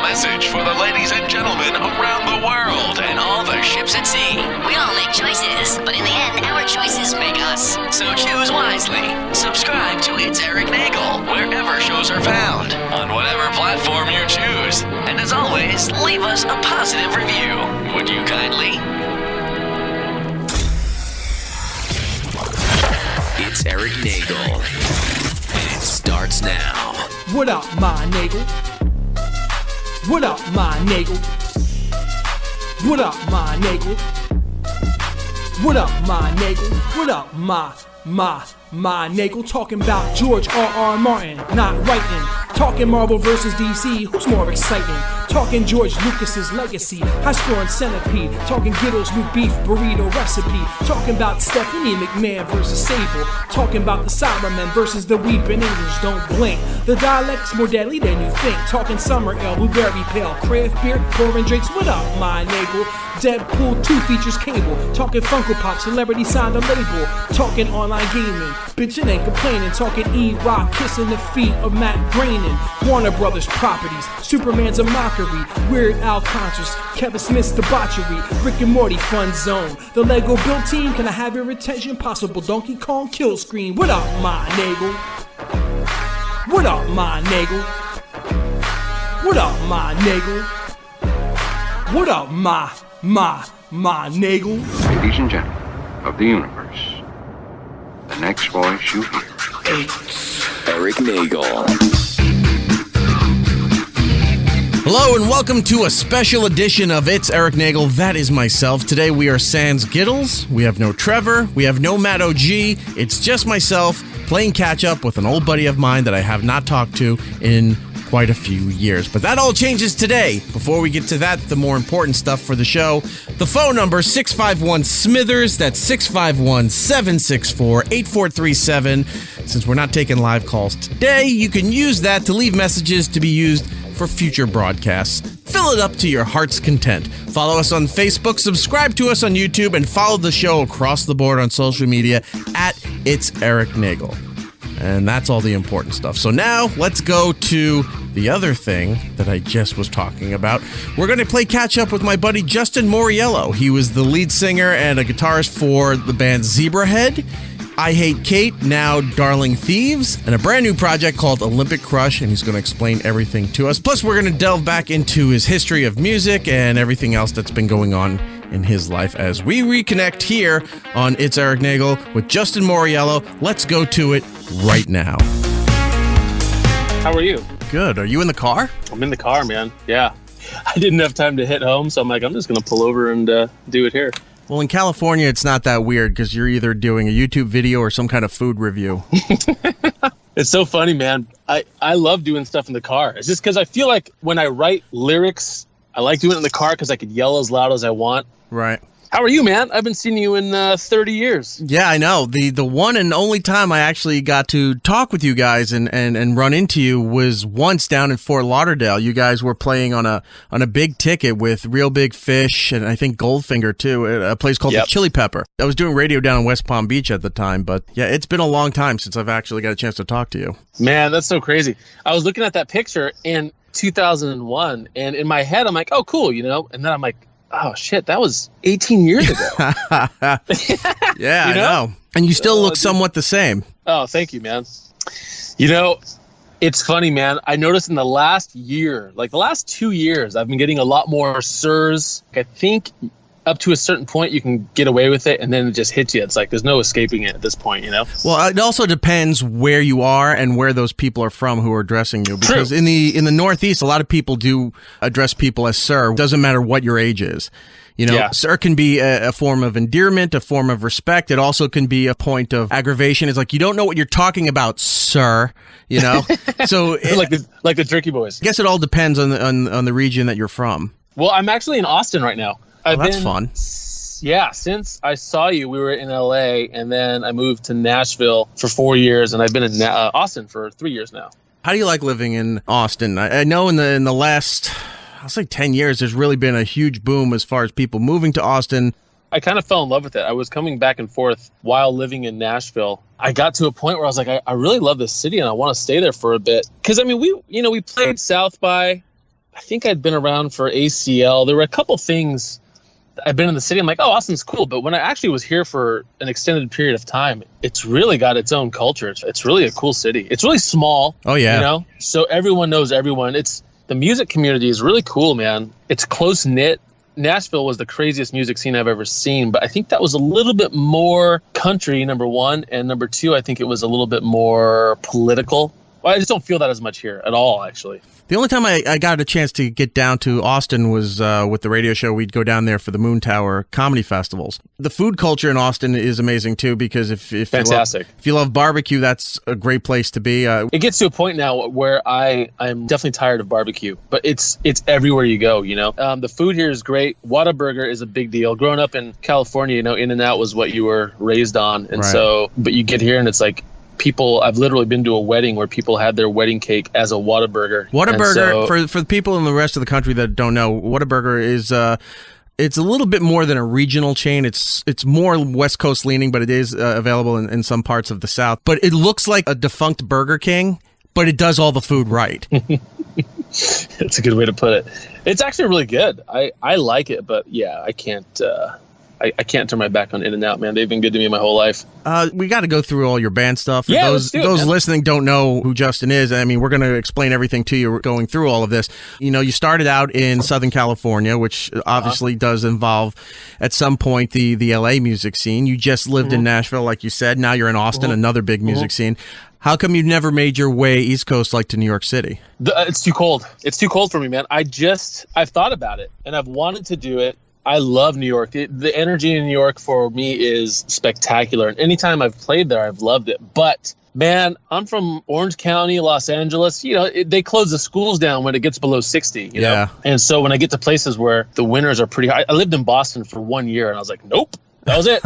message for the ladies and gentlemen around the world and all the ships at sea. We all make choices, but in the end, our choices make us. So choose wisely. Subscribe to It's Erik Nagel wherever shows are found, on whatever platform you choose. And as always, leave us a positive review. Would you kindly? It's Erik Nagel. It starts now. What up, my Nagel? What up, my Nagel? What up, my Nagel? What up, my Nagel? What up, my Nagel? Talking about George R.R. Martin, not writing. Talking Marvel versus DC, who's more exciting? Talking George Lucas's legacy, high-scoring centipede. Talking Gittle's new beef burrito recipe. Talking about Stephanie McMahon versus Sable. Talking about the Cybermen versus the Weeping Angels. Don't blink, the dialect's more deadly than you think. Talking summer ale, blueberry pale, craft beer, pouring drinks. What up, my Nagel? Deadpool 2 features Cable. Talking Funko Pop, celebrity signed a label. Talking online gaming, bitchin' and complaining. Talking E-Rock, kissing the feet of Matt Groening. Warner Brothers properties, Superman's a mockery. Weird Al concerts, Kevin Smith's debauchery. Rick and Morty fun zone. The Lego build team, can I have your attention? Possible Donkey Kong kill screen. What up, my Nagel? What up, my Nagel? What up, my Nagel? What up, my Nagel? Ladies and gentlemen of the universe, the next voice you hear. It's Erik Nagel. Hello and welcome to a special edition of It's Erik Nagel. That is myself. Today we are sans Giddles. We have no Trevor. We have no Matt OG. It's just myself playing catch up with an old buddy of mine that I have not talked to in quite a few years. But that all changes today. Before we get to that, the more important stuff for the show. The phone number, 651-SMITHERS. That's 651-764-8437. Since we're not taking live calls today, you can use that to leave messages to be used for future broadcasts. Fill it up to your heart's content. Follow us on Facebook, subscribe to us on YouTube, and follow the show across the board on social media at It's Erik Nagel. And that's all the important stuff. So now, let's go to the other thing that I just was talking about. We're going to play catch up with my buddy Justin Mauriello. He was the lead singer and a guitarist for the band Zebrahead, I Hate Kate, now Darling Thieves, and a brand new project called Olympic Crush, and he's going to explain everything to us. Plus, we're going to delve back into his history of music and everything else that's been going on in his life as we reconnect here on It's Erik Nagel with Justin Mauriello. Let's go to it right now. How are you? Good. Are you in the car? I'm in the car, man. Yeah. I didn't have time to hit home, so I'm like, I'm just going to pull over and do it here. Well, in California, it's not that weird because you're either doing a YouTube video or some kind of food review. It's so funny, man. I love doing stuff in the car. It's just because I feel like when I write lyrics, I like doing it in the car because I could yell as loud as I want. Right. How are you, man? I've been seeing you in 30 years. Yeah, I know. The one and only time I actually got to talk with you guys and run into you was once down in Fort Lauderdale. You guys were playing on a big ticket with Real Big Fish and I think Goldfinger too, at a place called the Chili Pepper. I was doing radio down in West Palm Beach at the time, but yeah, it's been a long time since I've actually got a chance to talk to you. Man, that's so crazy. I was looking at that picture in 2001 and in my head I'm like, oh, cool, you know? And then I'm like, oh, shit, that was 18 years ago. Yeah, you know? I know. And you still look somewhat the same. Oh, thank you, man. You know, it's funny, man. I noticed in the last year, like the last 2 years, I've been getting a lot more sirs. I think up to a certain point, you can get away with it, and then it just hits you. It's like there's no escaping it at this point, you know? Well, it also depends where you are and where those people are from who are addressing you. Because in the Northeast, a lot of people do address people as sir. It doesn't matter what your age is. You know, sir can be a form of endearment, a form of respect. It also can be a point of aggravation. It's like, you don't know what you're talking about, sir. You know? So like the Jerky Boys. I guess it all depends on the region that you're from. Well, I'm actually in Austin right now. That's fun. Yeah, since I saw you, we were in LA, and then I moved to Nashville for 4 years, and I've been in Austin for 3 years now. How do you like living in Austin? I know in the last, I'll say 10 years, there's really been a huge boom as far as people moving to Austin. I kind of fell in love with it. I was coming back and forth while living in Nashville. I got to a point where I was like, I really love this city, and I want to stay there for a bit. Because, I mean, we played South by. I think I'd been around for ACL. There were a couple things. I've been in the city. I'm like, oh, Austin's cool. But when I actually was here for an extended period of time, it's really got its own culture. It's really a cool city. It's really small. Oh, yeah. You know, so everyone knows everyone. The music community is really cool, man. It's close knit. Nashville was the craziest music scene I've ever seen, but I think that was a little bit more country, number one, and number two, I think it was a little bit more political. Well, I just don't feel that as much here at all, actually. The only time I got a chance to get down to Austin was with the radio show. We'd go down there for the Moon Tower comedy festivals. The food culture in Austin is amazing too, because if fantastic. If you love barbecue, that's a great place to be. It gets to a point now where I'm definitely tired of barbecue, but it's everywhere you go. You know, the food here is great. Whataburger is a big deal. Growing up in California, you know, In-N-Out was what you were raised on, and right. So, but you get here and it's like. I've literally been to a wedding where people had their wedding cake as a Whataburger. Whataburger, for the people in the rest of the country that don't know, Whataburger is it's a little bit more than a regional chain. It's more West Coast leaning, but it is available in some parts of the South. But it looks like a defunct Burger King, but it does all the food right. That's a good way to put it. It's actually really good. I like it, but yeah, I can't turn my back on In-N-Out, man. They've been good to me my whole life. We got to go through all your band stuff. Yeah, those listening don't know who Justin is. I mean, we're going to explain everything to you going through all of this. You know, you started out in Southern California, which obviously does involve at some point the LA music scene. You just lived in Nashville, like you said. Now you're in Austin, another big music scene. How come you never made your way East Coast like to New York City? It's too cold. It's too cold for me, man. I've thought about it and I've wanted to do it. I love New York. The energy in New York for me is spectacular. And anytime I've played there, I've loved it. But, man, I'm from Orange County, Los Angeles. You know, they close the schools down when it gets below 60, you know? And so when I get to places where the winters are pretty high, I lived in Boston for 1 year, and I was like, nope, that was it.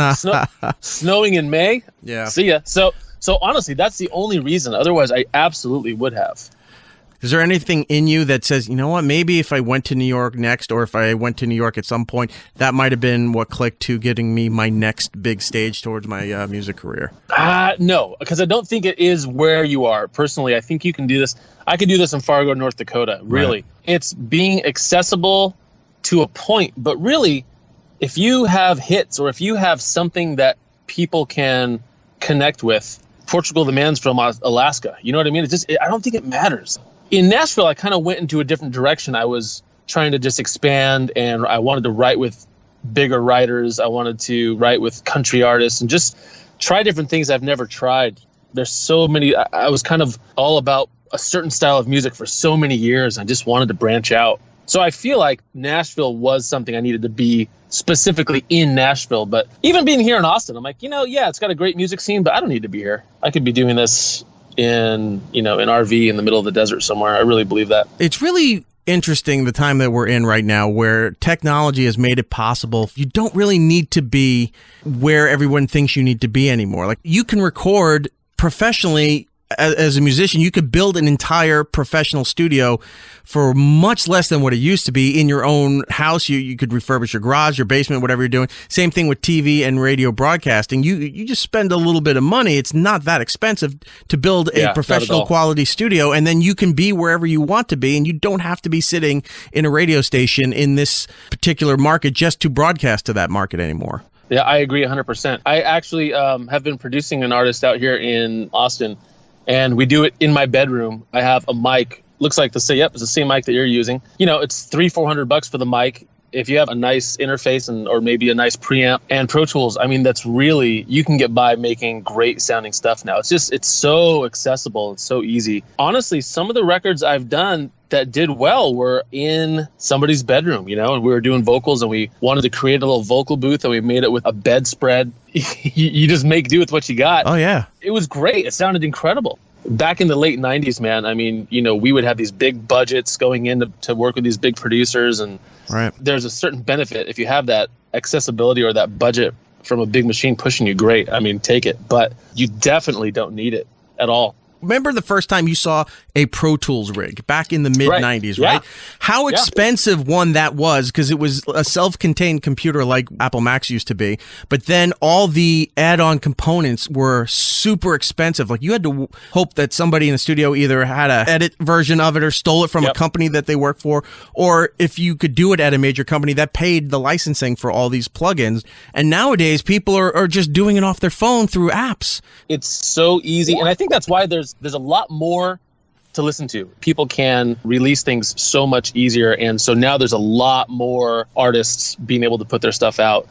Snowing in May? Yeah. See ya. So honestly, that's the only reason. Otherwise, I absolutely would have. Is there anything in you that says, you know what, maybe if I went to New York next, or if I went to New York at some point, that might have been what clicked to getting me my next big stage towards my music career? No, because I don't think it is where you are. Personally, I think you can do this. I could do this in Fargo, North Dakota, really. Right. It's being accessible to a point, but really, if you have hits or if you have something that people can connect with, Portugal the Man's from Alaska, you know what I mean? I don't think it matters. In Nashville, I kind of went into a different direction. I was trying to just expand, and I wanted to write with bigger writers. I wanted to write with country artists and just try different things I've never tried. There's so many. I was kind of all about a certain style of music for so many years. I just wanted to branch out. So I feel like Nashville was something I needed to be specifically in Nashville. But even being here in Austin, I'm like, yeah, it's got a great music scene, but I don't need to be here. I could be doing this in an RV in the middle of the desert somewhere. I really believe that. It's really interesting the time that we're in right now, where technology has made it possible. You don't really need to be where everyone thinks you need to be anymore. Like, you can record professionally as a musician. You could build an entire professional studio for much less than what it used to be in your own house. You could refurbish your garage, your basement, whatever you're doing. Same thing with TV and radio broadcasting. You just spend a little bit of money. It's not that expensive to build a professional quality studio, and then you can be wherever you want to be, and you don't have to be sitting in a radio station in this particular market just to broadcast to that market anymore. Yeah, I agree 100%. I actually have been producing an artist out here in Austin, and we do it in my bedroom. I have a mic. Looks like it's the same mic that you're using. It's $300-400 for the mic. If you have a nice interface or maybe a nice preamp and Pro Tools, I mean, that's really, you can get by making great sounding stuff now. It's so accessible. It's so easy. Honestly, some of the records I've done that did well were in somebody's bedroom, and we were doing vocals, and we wanted to create a little vocal booth, and we made it with a bedspread. You just make do with what you got. Oh, yeah. It was great. It sounded incredible. Back in the late 90s, man, I mean, we would have these big budgets going in to work with these big producers, and right. There's a certain benefit if you have that accessibility or that budget from a big machine pushing you. Great. I mean, take it, but you definitely don't need it at all. Remember the first time you saw a Pro Tools rig back in the mid-90s, right? How expensive one that was, because it was a self-contained computer like Apple Macs used to be. But then all the add-on components were super expensive. Like you had to hope that somebody in the studio either had a edit version of it or stole it from a company that they work for, or if you could do it at a major company that paid the licensing for all these plugins. And nowadays people are just doing it off their phone through apps. It's so easy. And I think that's why there's a lot more to listen to. People can release things so much easier. And so now there's a lot more artists being able to put their stuff out.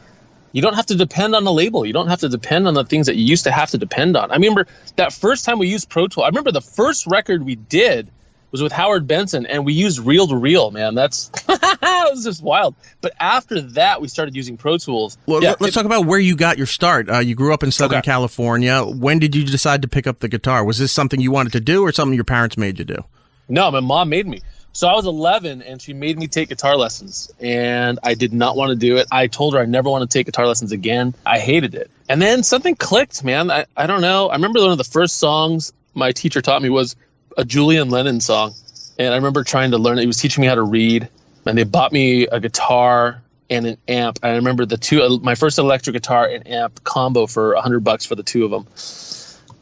You don't have to depend on a label. You don't have to depend on the things that you used to have to depend on. I remember that first time we used Pro Tools. I remember the first record we did was with Howard Benson, and we used reel-to-reel, man. That's it was just wild. But after that, we started using Pro Tools. Well, let's talk about where you got your start. You grew up in Southern California. When did you decide to pick up the guitar? Was this something you wanted to do or something your parents made you do? No, my mom made me. So I was 11, and she made me take guitar lessons, and I did not want to do it. I told her I never want to take guitar lessons again. I hated it. And then something clicked, man. I don't know. I remember one of the first songs my teacher taught me was a Julian Lennon song. And I remember trying to learn it. He was teaching me how to read, and they bought me a guitar and an amp. I remember my first electric guitar and amp combo for $100 for the two of them.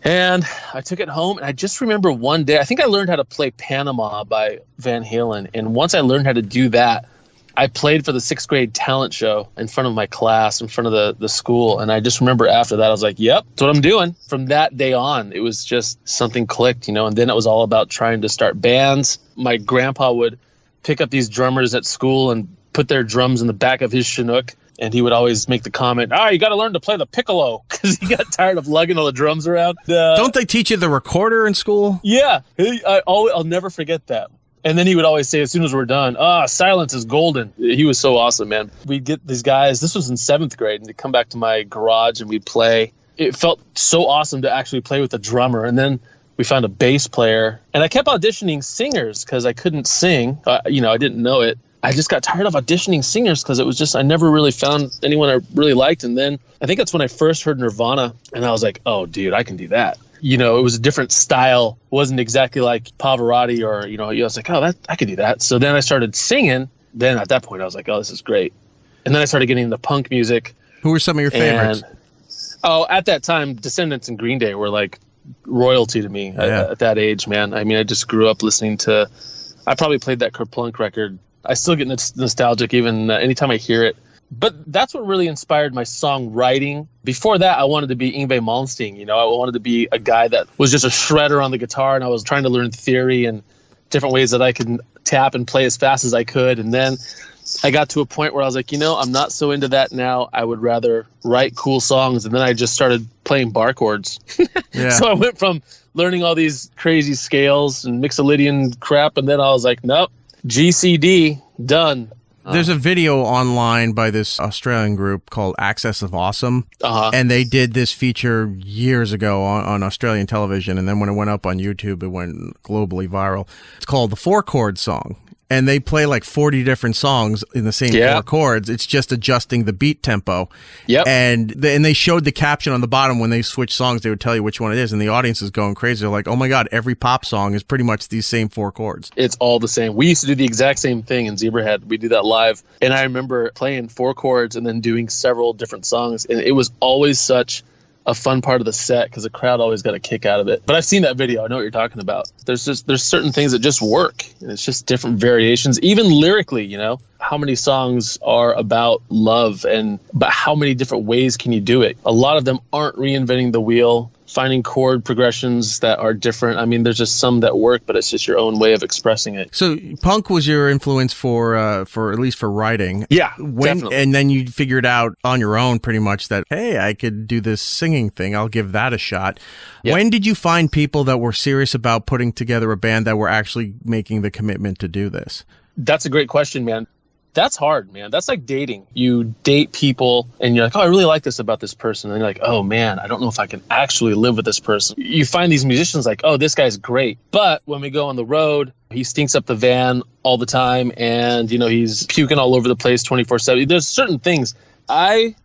And I took it home, and I just remember one day, I think I learned how to play Panama by Van Halen. And once I learned how to do that, I played for the 6th grade talent show in front of my class, in front of the school. And I just remember after that, I was like, yep, that's what I'm doing. From that day on, it was just something clicked, and then it was all about trying to start bands. My grandpa would pick up these drummers at school and put their drums in the back of his Chinook. And he would always make the comment, you got to learn to play the piccolo, because he got tired of lugging all the drums around. Don't they teach you the recorder in school? Yeah, I'll never forget that. And then he would always say, as soon as we're done, silence is golden. He was so awesome, man. We'd get these guys, this was in 7th grade, and they'd come back to my garage and we'd play. It felt so awesome to actually play with a drummer. And then we found a bass player. And I kept auditioning singers because I couldn't sing. I didn't know it. I just got tired of auditioning singers because it was just, I never really found anyone I really liked. And then I think that's when I first heard Nirvana, and I was like, oh, dude, I can do that. It was a different style. It wasn't exactly like Pavarotti or, I was like, I could do that. So then I started singing. Then at that point, I was like, oh, this is great. And then I started getting into punk music. Who were some of your favorites? At that time, Descendants and Green Day were like royalty to me at that age, man. I mean, I just grew up listening to, I probably played that Kerplunk record. I still get nostalgic even anytime I hear it. But that's what really inspired my songwriting. Before that, I wanted to be Yngwie Malmsteen. I wanted to be a guy that was just a shredder on the guitar, and I was trying to learn theory and different ways that I could tap and play as fast as I could. And then I got to a point where I was like, I'm not so into that now. I would rather write cool songs. And then I just started playing bar chords. So I went from learning all these crazy scales and Mixolydian crap, and then I was like, nope. GCD, done. There's a video online by this Australian group called Access of Awesome, and they did this feature years ago on Australian television, and then when it went up on YouTube, it went globally viral. It's called the 4-Chord Song, and they play like 40 different songs in the same 4 chords. It's just adjusting the beat tempo. Yep. And they showed the caption on the bottom when they switch songs. They would tell you which one it is, and the audience is going crazy. They're like, oh my God, every pop song is pretty much these same 4 chords. It's all the same. We used to do the exact same thing in Zebrahead. We do that live. And I remember playing 4 chords and then doing several different songs. And it was always such a fun part of the set because the crowd always got a kick out of it. But I've seen that video. I know what you're talking about. There's certain things that just work, and it's just different variations, even lyrically. How many songs are about love, but how many different ways can you do it? A lot of them aren't reinventing the wheel, finding chord progressions that are different. I mean, there's just some that work, but it's just your own way of expressing it. So punk was your influence for at least for writing. Yeah, definitely. And then you figured out on your own pretty much that, hey, I could do this singing thing. I'll give that a shot. Yep. When did you find people that were serious about putting together a band that were actually making the commitment to do this? That's a great question, man. That's hard, man. That's like dating. You date people and you're like, oh, I really like this about this person. And you're like, oh man, I don't know if I can actually live with this person. You find these musicians like, oh, this guy's great. But when we go on the road, he stinks up the van all the time. And, he's puking all over the place 24/7. There's certain things. I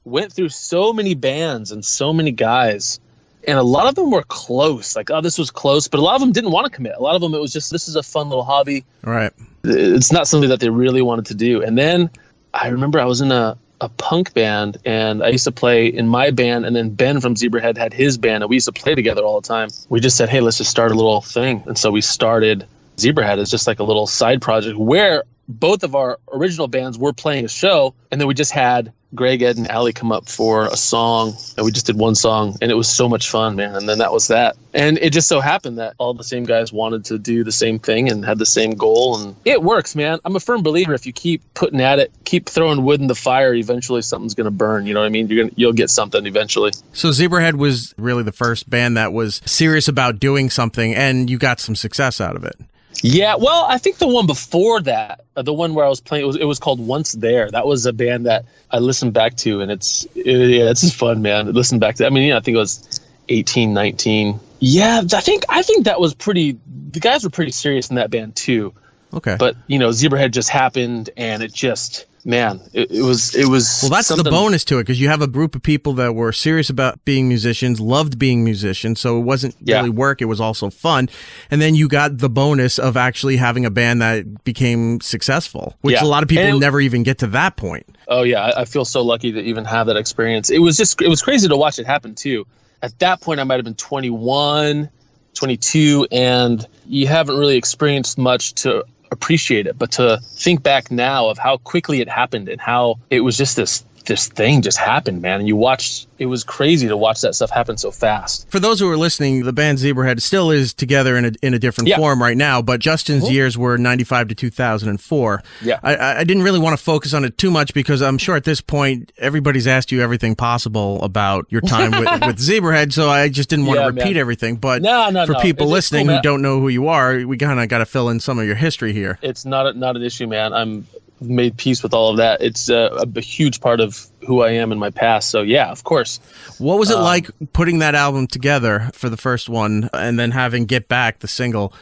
went through so many bands and so many guys And a lot of them were close. Like, oh, this was close. But a lot of them didn't want to commit. A lot of them, it was just, this is a fun little hobby. Right. It's not something that they really wanted to do. And then I remember I was in a punk band, and I used to play in my band, and then Ben from Zebrahead had his band, and we used to play together all the time. We just said, hey, let's just start a little thing. And so we started Zebrahead as just like a little side project where both of our original bands were playing a show, and then we just had Greg, Ed, and Allie come up for a song, and we just did one song, and it was so much fun, man. And then that was that. And it just so happened that all the same guys wanted to do the same thing and had the same goal, and it works, man. I'm a firm believer if you keep putting at it, keep throwing wood in the fire, eventually something's going to burn. You know what I mean? You'll get something eventually. So Zebrahead was really the first band that was serious about doing something, and you got some success out of it. Yeah, well, I think the one before that, the one where I was playing, it was called Once There. That was a band that I listened back to, and it's just fun, man. Listen back to, I mean, I think it was 18, 19. Yeah, I think that was pretty, the guys were pretty serious in that band too. Okay. But, Zebrahead just happened, and it just, man, it was. Well, that's something. the bonus to it, because you have a group of people that were serious about being musicians, loved being musicians, so it wasn't really work, it was also fun. And then you got the bonus of actually having a band that became successful, which a lot of people never even get to that point. Oh, yeah, I feel so lucky to even have that experience. It was crazy to watch it happen, too. At that point, I might have been 21, 22, and you haven't really experienced much to appreciate it, but to think back now of how quickly it happened and how it was just this thing just happened, man. And it was crazy to watch that stuff happen so fast. For those who are listening, the band Zebrahead still is together in a different form right now, but Justin's years were 95 to 2004. Yeah. I didn't really want to focus on it too much because I'm sure at this point everybody's asked you everything possible about your time with Zebrahead, so I just didn't want to repeat everything. But for people listening who don't know who you are, we kind of got to fill in some of your history here. It's not an issue, man. I'm made peace with all of that. It's a huge part of who I am in my past. So yeah, of course. What was it like putting that album together for the first one and then having Get Back, the single,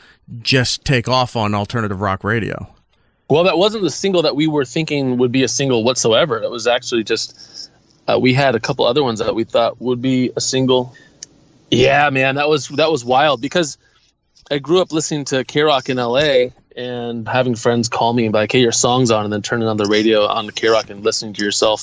just take off on alternative rock radio? Well, that wasn't the single that we were thinking would be a single whatsoever. It was actually just, we had a couple other ones that we thought would be a single. Yeah, man, that was wild because I grew up listening to K-Rock in LA and having friends call me and be like, hey, your song's on, and then turning on the radio on the K-Rock and listening to yourself.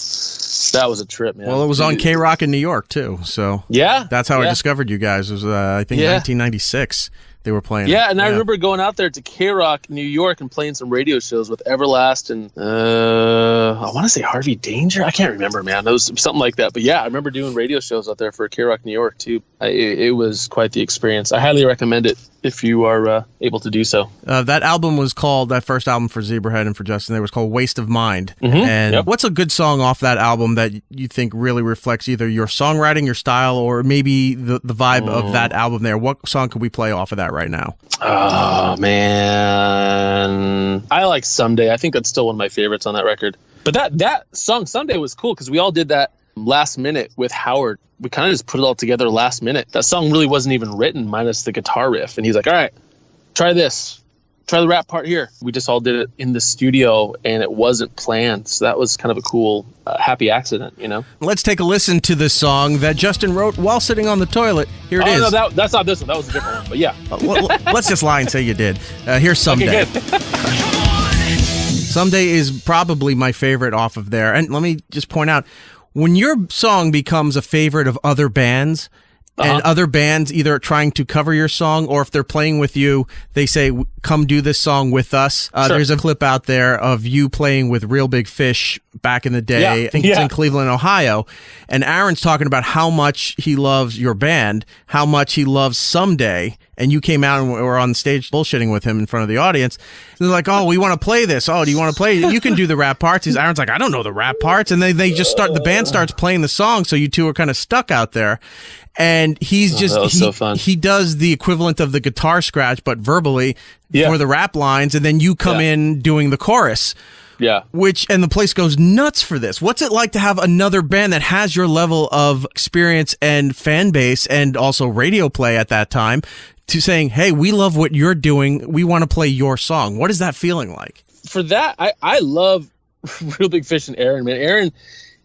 That was a trip, man. Well, it was on K-Rock in New York, too. So yeah, that's how I discovered you guys. It was, I think, 1996 they were playing. Yeah, and I remember going out there to K-Rock, New York, and playing some radio shows with Everlast and I want to say Harvey Danger. I can't remember, man. It was something like that. But yeah, I remember doing radio shows out there for K-Rock, New York, too. It was quite the experience. I highly recommend it if you are able to do so. That album was called, that first album for Zebrahead and for Justin, it was called Waste of Mind. Mm-hmm. And what's a good song off that album that you think really reflects either your songwriting, your style, or maybe the vibe of that album there? What song could we play off of that right now? Oh, man. I like Someday. I think that's still one of my favorites on that record. But that song, Someday, was cool because we all did that last minute with Howard. We kind of just put it all together last minute. That song really wasn't even written minus the guitar riff. And he's like, all right, try this. Try the rap part here. We just all did it in the studio and it wasn't planned. So that was kind of a cool, happy accident, Let's take a listen to this song that Justin wrote while sitting on the toilet. Here it is. No, that's not this one. That was a different one. But yeah. Let's just lie and say you did. Here's Someday. Okay, Someday is probably my favorite off of there. And let me just point out, when your song becomes a favorite of other bands, and other bands either trying to cover your song or if they're playing with you, they say, come do this song with us. Sure. There's a clip out there of you playing with Real Big Fish back in the day. Yeah. I think it's in Cleveland, Ohio. And Aaron's talking about how much he loves your band, how much he loves Someday. And you came out and were on stage bullshitting with him in front of the audience. And they're like, oh, we want to play this. Oh, do you want to play it? You can do the rap parts. Aaron's like, I don't know the rap parts. And they just start, the band starts playing the song. So you two are kind of stuck out there. And he's so fun. He does the equivalent of the guitar scratch, but verbally for the rap lines. And then you come in doing the chorus. Yeah. And the place goes nuts for this. What's it like to have another band that has your level of experience and fan base and also radio play at that time to saying, hey, we love what you're doing. We want to play your song. What is that feeling like? For that, I love Real Big Fish and Aaron, man. Aaron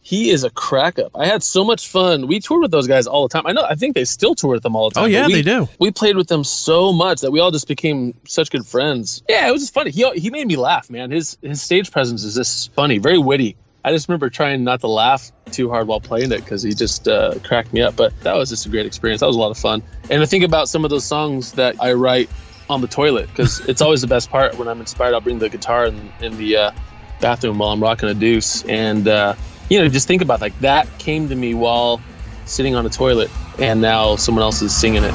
He is a crack up. I had so much fun. We toured with those guys all the time. I think they still tour with them all the time. Oh yeah, they do. We played with them so much that we all just became such good friends. Yeah, it was just funny. He made me laugh, man. His stage presence is just funny, very witty. I just remember trying not to laugh too hard while playing it because he just cracked me up. But that was just a great experience. That was a lot of fun. And I think about some of those songs that I write on the toilet because it's always the best part. When I'm inspired, I'll bring the guitar in the bathroom while I'm rocking a deuce. And, just think about like that came to me while sitting on a toilet and now someone else is singing it.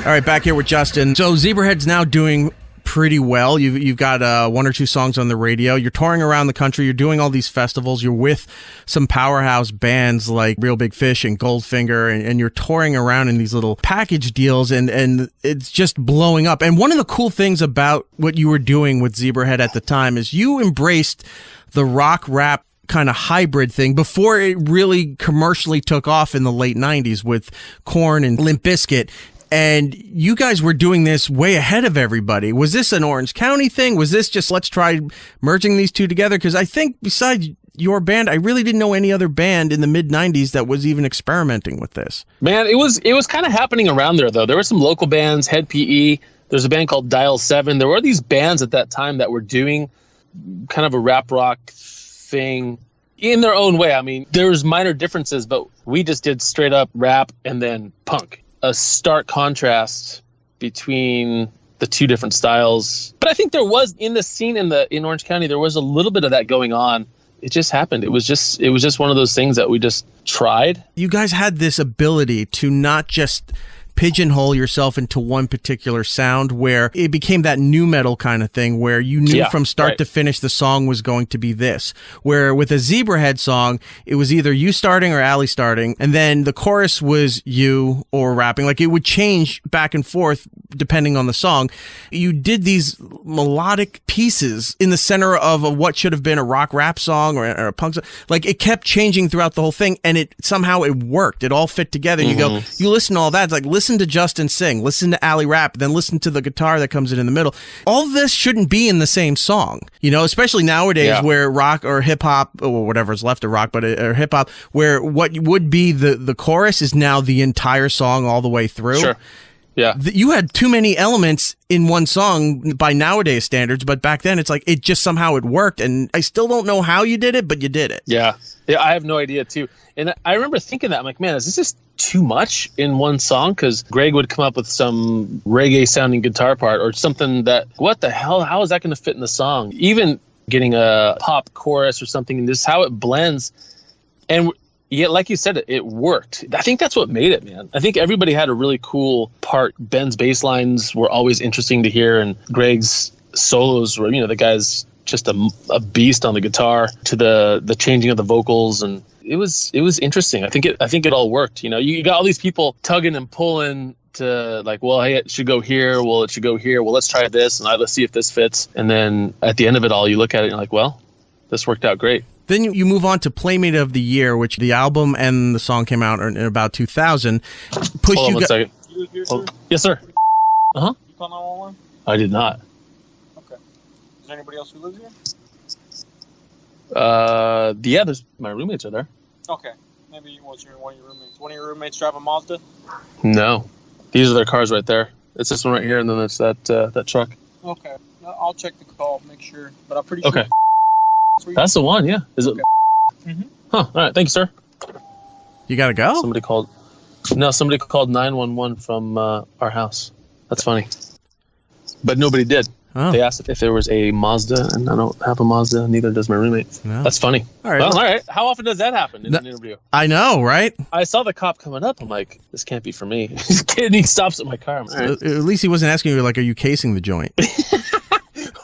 All right, back here with Justin. So Zebrahead's now doing pretty well. You've got one or two songs on the radio. You're touring around the country. You're doing all these festivals. You're with some powerhouse bands like Real Big Fish and Goldfinger, and you're touring around in these little package deals, and it's just blowing up. And one of the cool things about what you were doing with Zebrahead at the time is you embraced the rock rap kind of hybrid thing before it really commercially took off in the late 90s with Korn and Limp Bizkit. And you guys were doing this way ahead of everybody. Was this an Orange County thing? Was this just let's try merging these two together? Because I think besides your band, I really didn't know any other band in the mid-90s that was even experimenting with this. Man, it was kind of happening around there, though. There were some local bands, Head PE. There's a band called Dial 7. There were these bands at that time that were doing kind of a rap rock thing in their own way. I mean, there was minor differences, but we just did straight up rap and then punk. A stark contrast between the two different styles. But I think there was in the scene in Orange County, there was a little bit of that going on. It just happened. It was just one of those things that we just tried. You guys had this ability to not just pigeonhole yourself into one particular sound where it became that nu metal kind of thing where you knew from start to finish the song was going to be this. Where with a Zebrahead song, it was either you starting or Allie starting, and then the chorus was you or rapping. Like it would change back and forth depending on the song. You did these melodic pieces in the center of what should have been a rock rap song or a punk song. Like it kept changing throughout the whole thing, and it somehow it worked. It all fit together. You go, you listen to all that, it's like listen to Justin sing, listen to Allie rap, then listen to the guitar that comes in the middle. All of this shouldn't be in the same song, especially nowadays where rock or hip hop or whatever's left of rock, or hip hop, where what would be the chorus is now the entire song all the way through. Sure. Yeah. You had too many elements in one song by nowadays standards, but back then it's like it just somehow it worked, and I still don't know how you did it, but you did it. Yeah, I have no idea too. And I remember thinking that, I'm like, man, is this just too much in one song? Because Greg would come up with some reggae sounding guitar part or something that, what the hell, how is that going to fit in the song? Even getting a pop chorus or something, and just how it blends. And yet, like you said, it worked. I think that's what made it, man. I think everybody had a really cool part. Ben's bass lines were always interesting to hear, and Greg's solos were, the guy's just a beast on the guitar, to the changing of the vocals, and it was interesting. I think it all worked. You got all these people tugging and pulling to like, well, hey, it should go here. Well, it should go here. Well, let's try this, and let's see if this fits. And then at the end of it all, you look at it and you're like, well, this worked out great. Then you move on to Playmate of the Year, which the album and the song came out in about 2000. Hold on one second. You here, sir? Yes, sir. Uh-huh. You call 911? I did not. Okay. Is there anybody else who lives here? Yeah, there's my roommates are there. Okay. Maybe one of your roommates. One of your roommates drive a Mazda? No. These are their cars right there. It's this one right here, and then it's that truck. Okay. I'll check the call, make sure. But I'm pretty sure. Okay. That's the one, yeah. Is it? Mm-hmm. Huh. All right. Thank you, sir. You got to go? Somebody called 911 from our house. That's funny. But nobody did. Oh. They asked if there was a Mazda, and I don't have a Mazda, neither does my roommate. No. That's funny. All right. Well, all right. How often does that happen in an interview? I know, right? I saw the cop coming up. I'm like, this can't be for me. And he stops at my car. I'm like, all right. At least he wasn't asking you, like, are you casing the joint?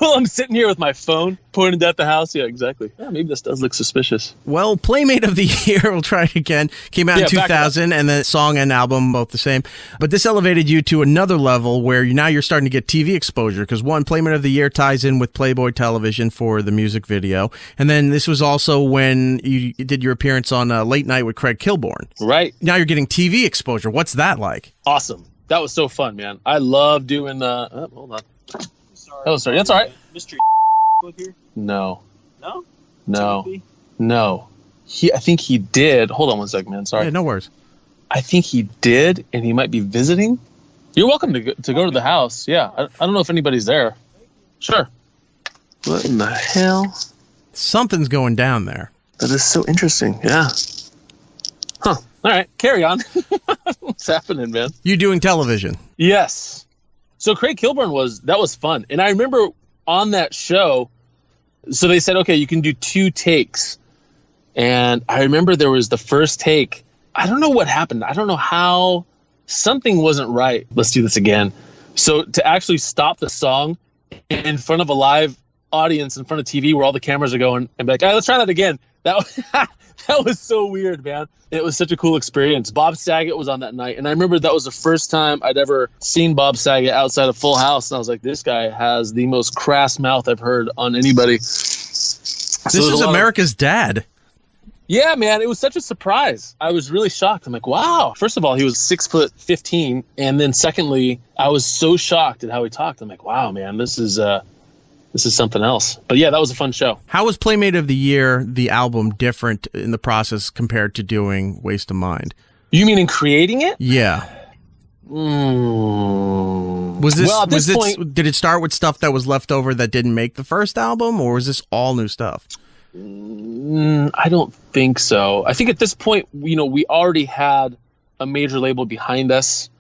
Well, I'm sitting here with my phone pointed at the house. Yeah, exactly. Yeah, maybe this does look suspicious. Well, Playmate of the Year, we'll try it again, came out in 2000, and the song and album, both the same. But this elevated you to another level where now you're starting to get TV exposure, because one, Playmate of the Year ties in with Playboy Television for the music video. And then this was also when you did your appearance on Late Night with Craig Kilborn. Right. Now you're getting TV exposure. What's that like? Awesome. That was so fun, man. I love doing hold on. Sorry. Oh, sorry. That's all right. Mystery live here? No. No? No. Timothy? No. I think he did. Hold on one second, man. Sorry. Yeah, no worries. I think he did, and he might be visiting. You're welcome to go to the house. Yeah. I don't know if anybody's there. Sure. What in the hell? Something's going down there. That is so interesting. Yeah. Huh. All right. Carry on. What's happening, man? You doing television? Yes. So Craig Kilburn that was fun. And I remember on that show, so they said, okay, you can do 2 takes. And I remember there was the first take. I don't know what happened. I don't know how something wasn't right. Let's do this again. So to actually stop the song in front of a live audience, in front of TV where all the cameras are going, and be like, all right, let's try that again. That was so weird, man. It was such a cool experience. Bob Saget was on that night, and I remember that was the first time I'd ever seen Bob Saget outside of Full House, and I was like, this guy has the most crass mouth I've heard on anybody. This is America's dad. Yeah, man, it was such a surprise. I was really shocked. I'm like, wow. First of all, he was 6'15", and then secondly, I was so shocked at how he talked. I'm like, wow, man, this is something else. But yeah, that was a fun show. How was Playmate of the Year, the album, different in the process compared to doing Waste of Mind? You mean in creating it? Yeah. Was this point, did it start with stuff that was left over that didn't make the first album, or was this all new stuff? I don't think so. I think at this point, we already had a major label behind us,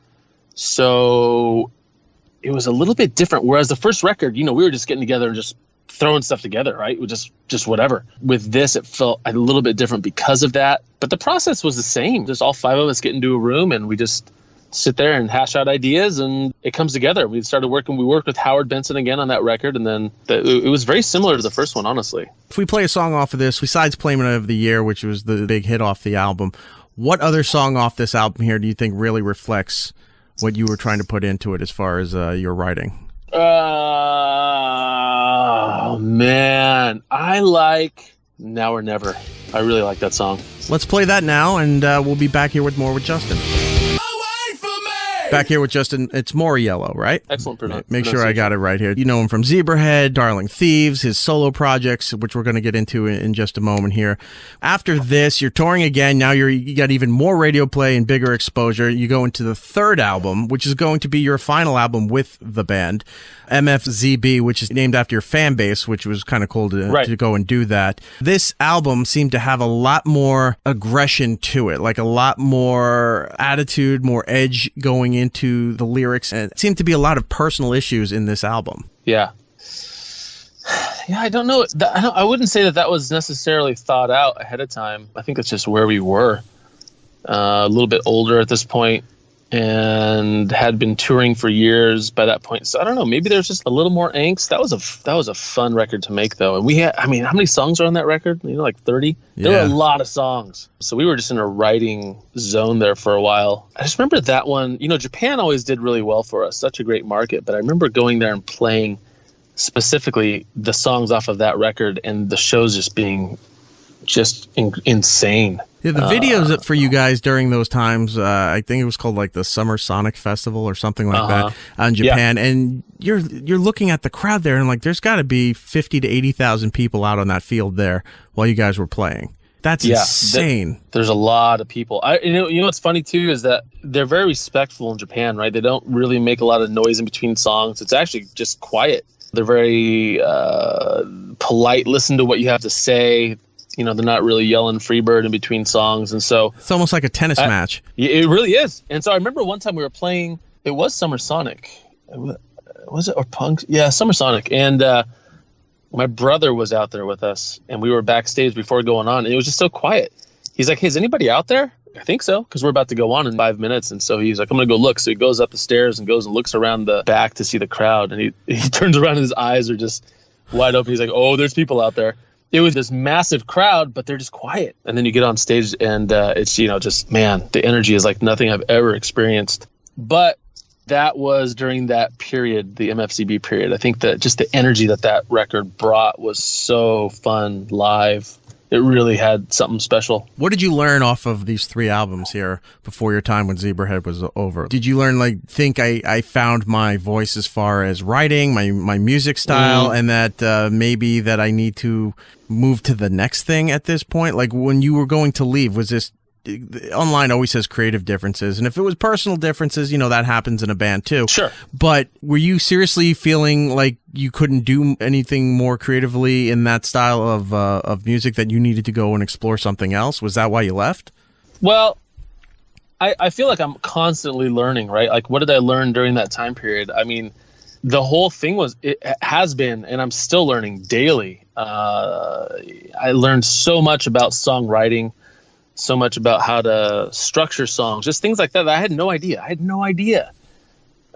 so it was a little bit different. Whereas the first record, we were just getting together and just throwing stuff together, right? It was just whatever. With this, it felt a little bit different because of that. But the process was the same. Just all 5 of us get into a room and we just sit there and hash out ideas, and it comes together. We worked with Howard Benson again on that record, and then it was very similar to the first one, honestly. If we play a song off of this, besides Playmate of the Year, which was the big hit off the album, what other song off this album here do you think really reflects what you were trying to put into it as far as your writing? Oh, man. I like Now or Never. I really like that song. Let's play that now, and we'll be back here with more with Justin. Back here with Justin, it's Mauriello, right? Excellent pronunciation. Make sure I got it right here. You know him from Zebrahead, Darling Thieves, his solo projects, which we're going to get into in just a moment here. After this, you're touring again. Now you got even more radio play and bigger exposure. You go into the third album, which is going to be your final album with the band, MFZB, which is named after your fan base, which was kind of cool to go and do that. This album seemed to have a lot more aggression to it, like a lot more attitude, more edge going into the lyrics, and it seemed to be a lot of personal issues in this album. Yeah, I don't know. I wouldn't say that was necessarily thought out ahead of time. I think it's just where we were. A little bit older at this point, and had been touring for years by that point. So I don't know. Maybe there's just a little more angst. That was a fun record to make, though. And we had, how many songs are on that record? Like 30. Yeah. There were a lot of songs. So we were just in a writing zone there for a while. I just remember that one. Japan always did really well for us. Such a great market. But I remember going there and playing specifically the songs off of that record, and the shows just being just insane. Yeah, the videos for you guys during those times, I think it was called like the Summer Sonic Festival or something like that in Japan. Yeah. And you're looking at the crowd there, and like there's got to be 50 to 80,000 people out on that field there while you guys were playing. That's insane. There's a lot of people. You know what's funny too is that they're very respectful in Japan, right? They don't really make a lot of noise in between songs. It's actually just quiet. They're very polite. Listen to what you have to say. They're not really yelling Freebird in between songs. And so it's almost like a tennis match. It really is. And so I remember one time we were playing, it was Summer Sonic. Was it, or Punk? Yeah, Summer Sonic. And my brother was out there with us, and we were backstage before going on, and it was just so quiet. He's like, hey, is anybody out there? I think so, because we're about to go on in 5 minutes. And so he's like, I'm going to go look. So he goes up the stairs and goes and looks around the back to see the crowd. And he turns around and his eyes are just wide open. He's like, oh, there's people out there. It was this massive crowd, but they're just quiet. And then you get on stage and it's, just, man, the energy is like nothing I've ever experienced. But that was during that period, the MFCB period. I think that just the energy that record brought was so fun live. it really had something special. What did you learn off of these 3 albums here before your time when Zebrahead was over? Did you learn, think I found my voice as far as writing, my music style, and that maybe that I need to move to the next thing at this point? Like when you were going to leave, was this, online always says creative differences, and if it was personal differences, that happens in a band too. Sure. But were you seriously feeling like you couldn't do anything more creatively in that style of music, that you needed to go and explore something else? Was that why you left? Well, I feel like I'm constantly learning, right? Like, what did I learn during that time period? I mean, the whole thing has been, and I'm still learning daily. I learned so much about songwriting, so much about how to structure songs, just things like that. I had no idea.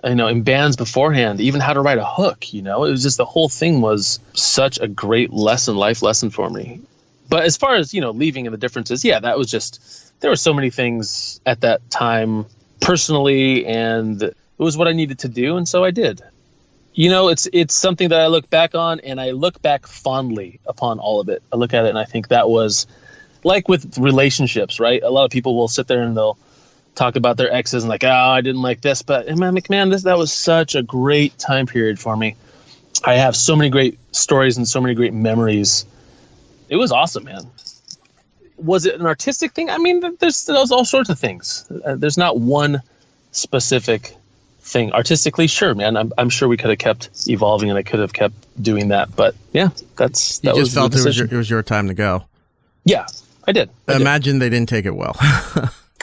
In bands beforehand, even how to write a hook, it was just, the whole thing was such a great life lesson for me. But as far as, leaving and the differences, that was just, there were so many things at that time personally, and it was what I needed to do. And so I did. It's something that I look back on, and I look back fondly upon all of it. I look at it and I think that was, like with relationships, right? A lot of people will sit there and they'll talk about their exes and like, oh, I didn't like this, but man, that was such a great time period for me. I have so many great stories and so many great memories. It was awesome, man. Was it an artistic thing? I mean, there's all sorts of things. There's not one specific thing. Artistically, sure, man. I'm sure we could have kept evolving, and I could have kept doing that. But yeah, that you was just felt the decision. it was your time to go. Yeah. I did. Imagine they didn't take it well.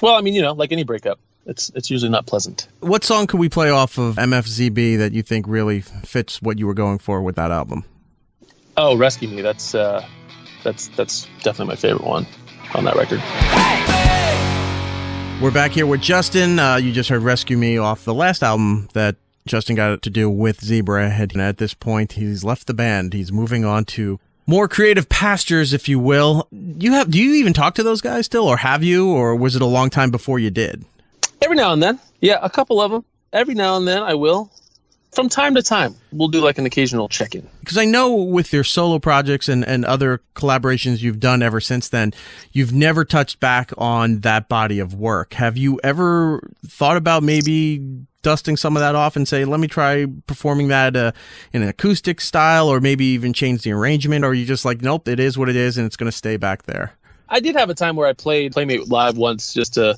Well, I mean, like any breakup, it's usually not pleasant. What song could we play off of MFZB that you think really fits what you were going for with that album? Oh, Rescue Me. That's definitely my favorite one on that record. We're back here with Justin. You just heard Rescue Me off the last album that Justin got to do with Zebrahead. And at this point, he's left the band. He's moving on to more creative pastures, if you will. Do you even talk to those guys still, or have you, or was it a long time before you did? Every now and then. Yeah, a couple of them. Every now and then I will. From time to time, we'll do like an occasional check-in. Because I know with your solo projects and other collaborations you've done ever since then, you've never touched back on that body of work. Have you ever thought about maybe dusting some of that off and say, let me try performing that in an acoustic style, or maybe even change the arrangement? Or are you just like, nope, it is what it is and it's going to stay back there? I did have a time where I played Playmate live once just to,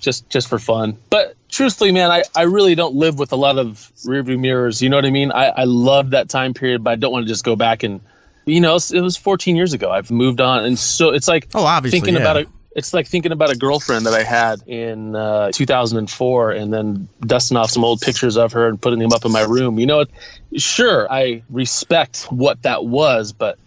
just for fun. But truthfully, man, I really don't live with a lot of rearview mirrors. You know what I mean? I love that time period, but I don't want to just go back and, it was 14 years ago. I've moved on. And so it's like obviously, it's like thinking about a girlfriend that I had in 2004 and then dusting off some old pictures of her and putting them up in my room. Sure, I respect what that was, but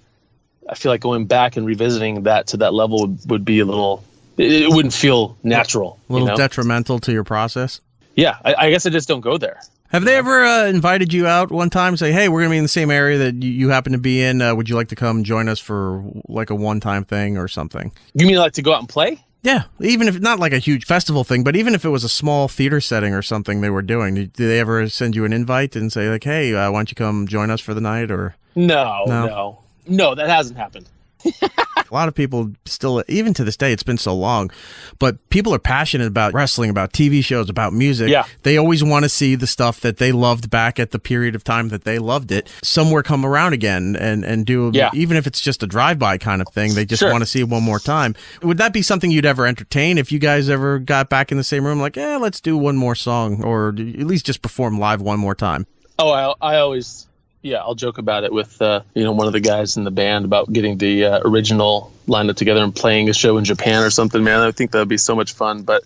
I feel like going back and revisiting that to that level would be a little, it wouldn't feel natural. A little detrimental to your process? Yeah, I guess I just don't go there. Have they ever invited you out one time and say, hey, we're going to be in the same area that you happen to be in. Would you like to come join us for like a one-time thing or something? You mean like to go out and play? Yeah, even if not like a huge festival thing, but even if it was a small theater setting or something they were doing, did they ever send you an invite and say like, hey, why don't you come join us for the night? Or No, that hasn't happened. A lot of people still, even to this day, it's been so long, but people are passionate about wrestling, about TV shows, about music. Yeah. They always want to see the stuff that they loved back at the period of time that they loved it somewhere come around again and do, even if it's just a drive-by kind of thing, they just want to see it one more time. Would that be something you'd ever entertain if you guys ever got back in the same room, like, let's do one more song, or at least just perform live one more time? Oh, I always... Yeah, I'll joke about it with one of the guys in the band about getting the original lined up together and playing a show in Japan or something. Man, I think that'd be so much fun. But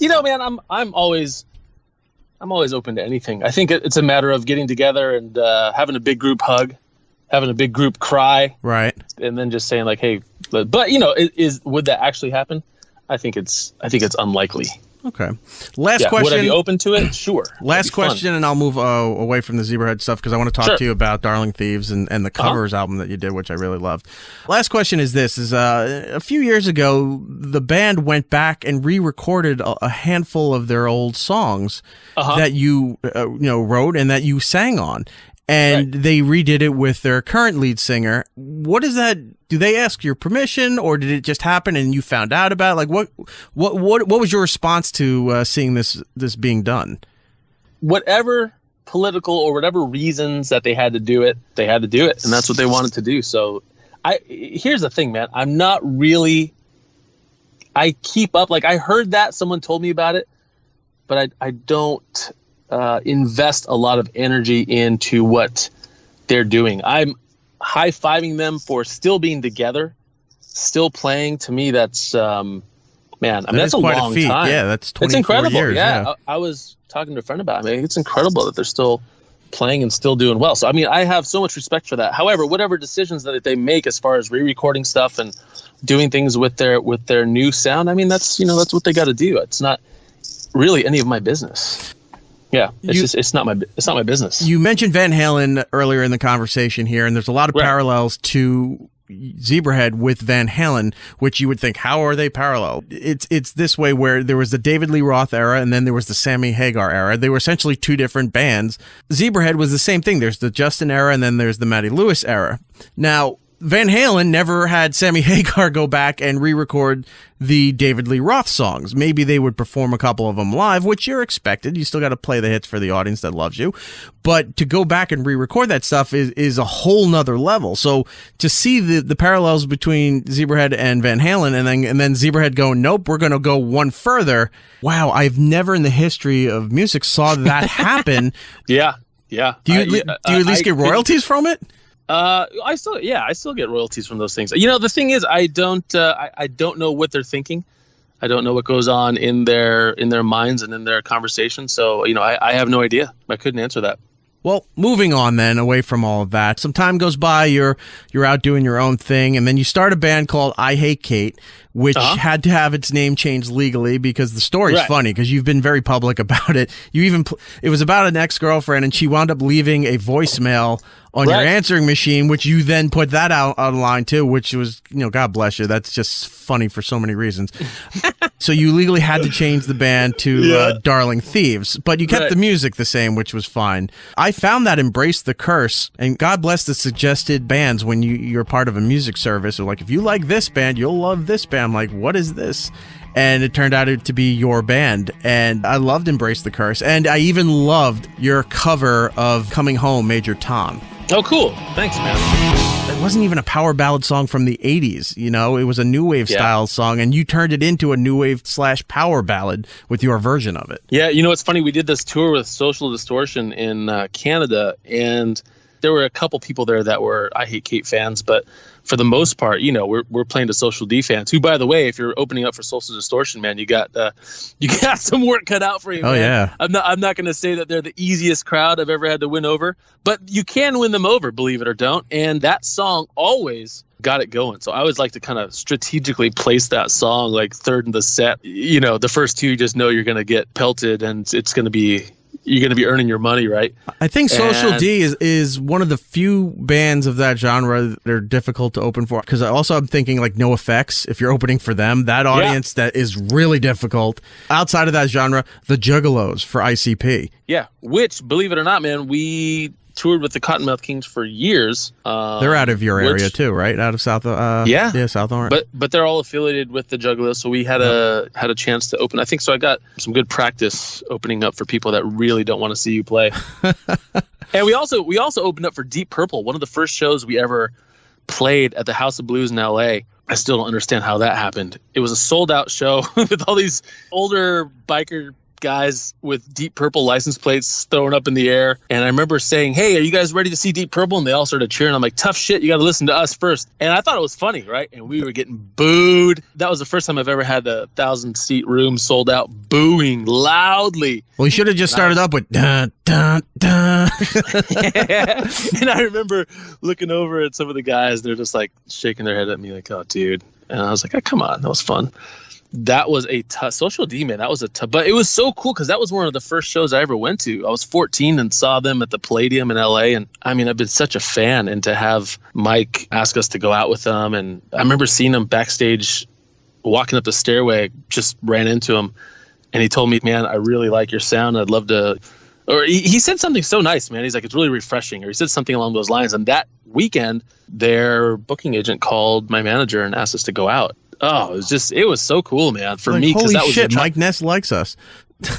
man, I'm always open to anything. I think it's a matter of getting together and having a big group hug, having a big group cry, right, and then just saying like, hey, but would that actually happen? I think it's unlikely. Okay. Last question. Would I be open to it? Sure. Last question, and I'll move away from the Zebrahead stuff because I want to talk to you about Darling Thieves and the covers album that you did, which I really loved. Last question is this: a few years ago, the band went back and re-recorded a handful of their old songs that you wrote and that you sang on. and they redid it with their current lead singer. What is that? Do they ask your permission, or did it just happen and you found out about it? Like what was your response to seeing this being done? Whatever political or whatever reasons that they had to do it, and that's what they wanted to do. So here's the thing, man. I'm not really, I keep up, like I heard that someone told me about it, but I don't invest a lot of energy into what they're doing. I'm high-fiving them for still being together, still playing. To me, that's man, I mean, that's a long time. Yeah, that's 24 it's incredible. years. Yeah. I was talking to a friend about it. I mean, it's incredible that they're still playing and still doing well. So I mean, I have so much respect for that. However, whatever decisions that they make as far as re-recording stuff and doing things with their new sound, I mean, that's what they got to do. It's not really any of my business. Yeah, it's not my business. You mentioned Van Halen earlier in the conversation here, and there's a lot of parallels to Zebrahead with Van Halen, which you would think, how are they parallel? It's this way, where there was the David Lee Roth era and then there was the Sammy Hagar era. They were essentially two different bands. Zebrahead was the same thing. There's the Justin era and then there's the Matty Lewis era. Now, Van Halen never had Sammy Hagar go back and re-record the David Lee Roth songs. Maybe they would perform a couple of them live, which you're expected. You still got to play the hits for the audience that loves you. But to go back and re-record that stuff is a whole nother level. So to see the parallels between Zebrahead and Van Halen, and then Zebrahead going, nope, we're going to go one further. Wow, I've never in the history of music saw that happen. Yeah. Do you at least get royalties from it? I still get royalties from those things. The thing is, I don't know what they're thinking. I don't know what goes on in their minds and in their conversation. So, I have no idea. I couldn't answer that. Well, moving on then, away from all of that. Some time goes by, you're out doing your own thing, and then you start a band called I Hate Kate, which had to have its name changed legally because the story's funny, because you've been very public about it. It was about an ex-girlfriend, and she wound up leaving a voicemail on your answering machine, which you then put that out online too, which was, God bless you. That's just funny for so many reasons. So you legally had to change the band to Darling Thieves, but you kept the music the same, which was fine. I found that Embrace the Curse, and God bless the suggested bands when you're part of a music service. Or like, if you like this band, you'll love this band. I'm like, what is this? And it turned out to be your band, and I loved Embrace the Curse, and I even loved your cover of Coming Home, Major Tom. Oh, cool. Thanks, man. It wasn't even a power ballad song from the 80s, it was a new wave style song, and you turned it into a new wave / power ballad with your version of it. Yeah, it's funny. We did this tour with Social Distortion in Canada, and there were a couple people there that were I Hate Kate fans, but for the most part, we're playing to Social D fans, who, by the way, if you're opening up for Social Distortion, man, you got some work cut out for you, man. Oh, yeah. I'm not going to say that they're the easiest crowd I've ever had to win over, but you can win them over, believe it or don't. And that song always got it going. So I always like to kind of strategically place that song like third in the set. The first two, you just know you're going to get pelted, and you're going to be earning your money, right? I think Social D is one of the few bands of that genre that are difficult to open for. Because I'm thinking like No Effects, if you're opening for them, that audience that is really difficult. Outside of that genre, the Juggalos for ICP. Yeah, which, believe it or not, man, we toured with the Cottonmouth Kings for years. They're out of your area too, right? Out of South. South Orange. But they're all affiliated with the Juggalos, so we had a chance to open. I think so. I got some good practice opening up for people that really don't want to see you play. And we also opened up for Deep Purple, one of the first shows we ever played at the House of Blues in LA. I still don't understand how that happened. It was a sold out show with all these older biker guys with Deep Purple license plates thrown up in the air, and I remember saying, "Hey, are you guys ready to see Deep Purple?" And they all started cheering. I'm like, "Tough shit, you got to listen to us first." And I thought it was funny, right? And we were getting booed. That was the first time I've ever had a 1,000-seat room sold out booing loudly. Well, you should have just started up with dun dun dun. And I remember looking over at some of the guys, they're just like shaking their head at me like, "Oh, dude." And I was like, "Oh, come on, that was fun." That was a tough Social D, man. That was a tough, but it was so cool because that was one of the first shows I ever went to. I was 14 and saw them at the Palladium in LA. And I mean, I've been such a fan, and to have Mike ask us to go out with them. And I remember seeing him backstage walking up the stairway, just ran into him. And he told me, "Man, I really like your sound. I'd love to Or he said something so nice, man. He's like, it's really refreshing. Or he said something along those lines. And that weekend, their booking agent called my manager and asked us to go out. Oh, it was so cool, man. For me, because that was shit, Mike Ness likes us.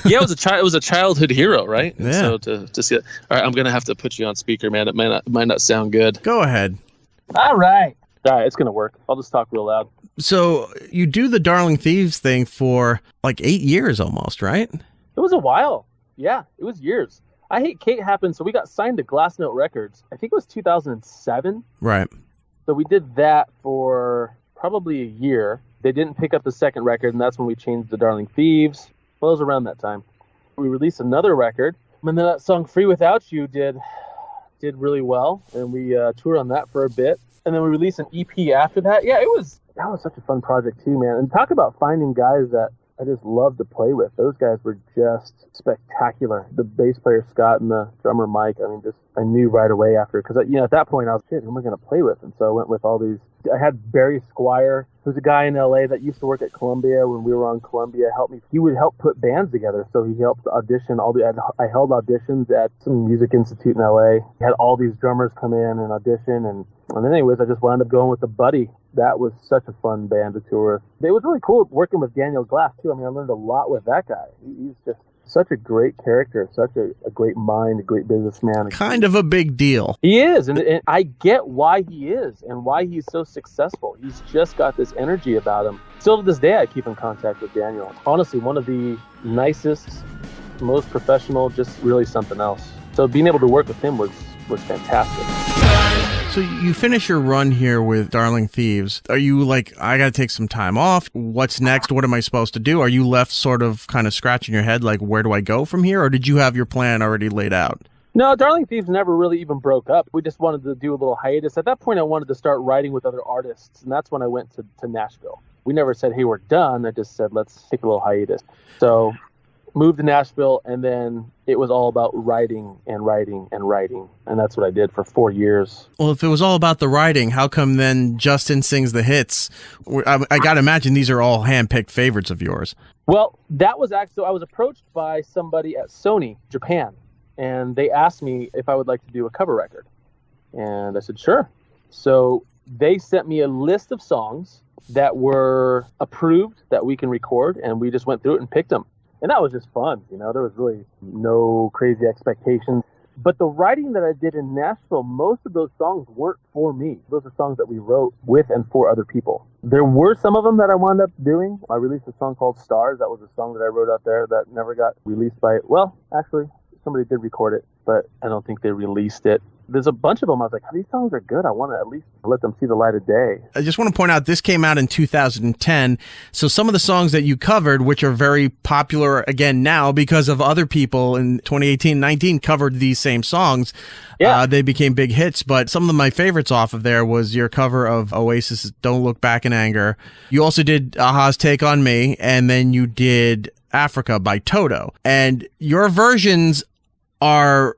Yeah, it was a childhood hero, right? Yeah. And so to see it. All right, I'm gonna have to put you on speaker, man. It might not sound good. Go ahead. All right, it's gonna work. I'll just talk real loud. So you do the Darling Thieves thing for like 8 years almost, right? It was a while. Yeah, it was years. I Hate Kate happened, so we got signed to Glass Note Records. I think it was 2007. Right. So we did that for probably a year. They didn't pick up the second record, and that's when we changed to Darling Thieves. Well, it was around that time. We released another record, and then that song Free Without You did really well, and we toured on that for a bit. And then we released an EP after that. Yeah, that was such a fun project too, man. And talk about finding guys that I just love to play with. Those guys were just spectacular. The bass player Scott and the drummer Mike. I mean, I knew right away after, because at that point I was, shit, who am I going to play with? And so I went with all these. I had Barry Squire, who's a guy in LA that used to work at Columbia when we were on Columbia. Help me. He would help put bands together. So he helped audition I held auditions at some music institute in LA. He had all these drummers come in and audition, and then anyways, I just wound up going with a buddy. That was such a fun band to tour with. It was really cool working with Daniel Glass too. I mean, I learned a lot with that guy. He's just such a great character, such a great mind, a great businessman. Kind of a big deal. He is, and I get why he is and why he's so successful. He's just got this energy about him. Still to this day, I keep in contact with Daniel. Honestly, one of the nicest, most professional, just really something else. So being able to work with him was fantastic. So you finish your run here with Darling Thieves. Are you like, I got to take some time off? What's next? What am I supposed to do? Are you left sort of kind of scratching your head like, where do I go from here? Or did you have your plan already laid out? No, Darling Thieves never really even broke up. We just wanted to do a little hiatus. At that point, I wanted to start writing with other artists, and that's when I went to Nashville. We never said, hey, we're done. I just said, let's take a little hiatus. So moved to Nashville, and then it was all about writing and writing and writing, and that's what I did for 4 years. Well, if it was all about the writing, how come then Justin Sings the Hits? I got to imagine these are all hand-picked favorites of yours. Well, that was actually, I was approached by somebody at Sony Japan, and they asked me if I would like to do a cover record, and I said sure. So they sent me a list of songs that were approved that we can record, and we just went through it and picked them. And that was just fun, there was really no crazy expectations. But the writing that I did in Nashville, most of those songs weren't for me. Those are songs that we wrote with and for other people. There were some of them that I wound up doing. I released a song called Stars. That was a song that I wrote out there that never got released actually, somebody did record it, but I don't think they released it. There's a bunch of them. I was like, these songs are good. I want to at least let them see the light of day. I just want to point out this came out in 2010. So some of the songs that you covered, which are very popular again now because of other people in 2018-19 covered these same songs. Yeah. They became big hits. But some of my favorites off of there was your cover of Oasis' Don't Look Back in Anger. You also did Aha's Take on Me. And then you did Africa by Toto. And your versions are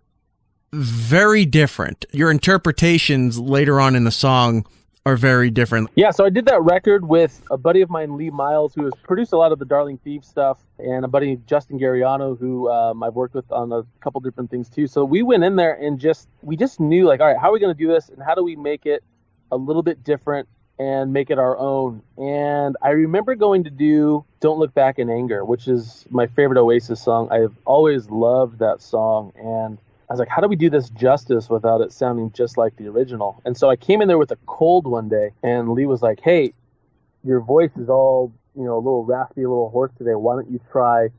very different. Your interpretations later on in the song are very different. Yeah, so I did that record with a buddy of mine, Lee Miles, who has produced a lot of the Darling Thieves stuff, and a buddy, Justin Mauriello, who I've worked with on a couple different things too. So we went in there and we just knew, like, all right, how are we going to do this, and how do we make it a little bit different and make it our own? And I remember going to do Don't Look Back in Anger, which is my favorite Oasis song. I've always loved that song, and I was like, how do we do this justice without it sounding just like the original? And so I came in there with a cold one day, and Lee was like, hey, your voice is all, a little raspy, a little hoarse today. Why don't you try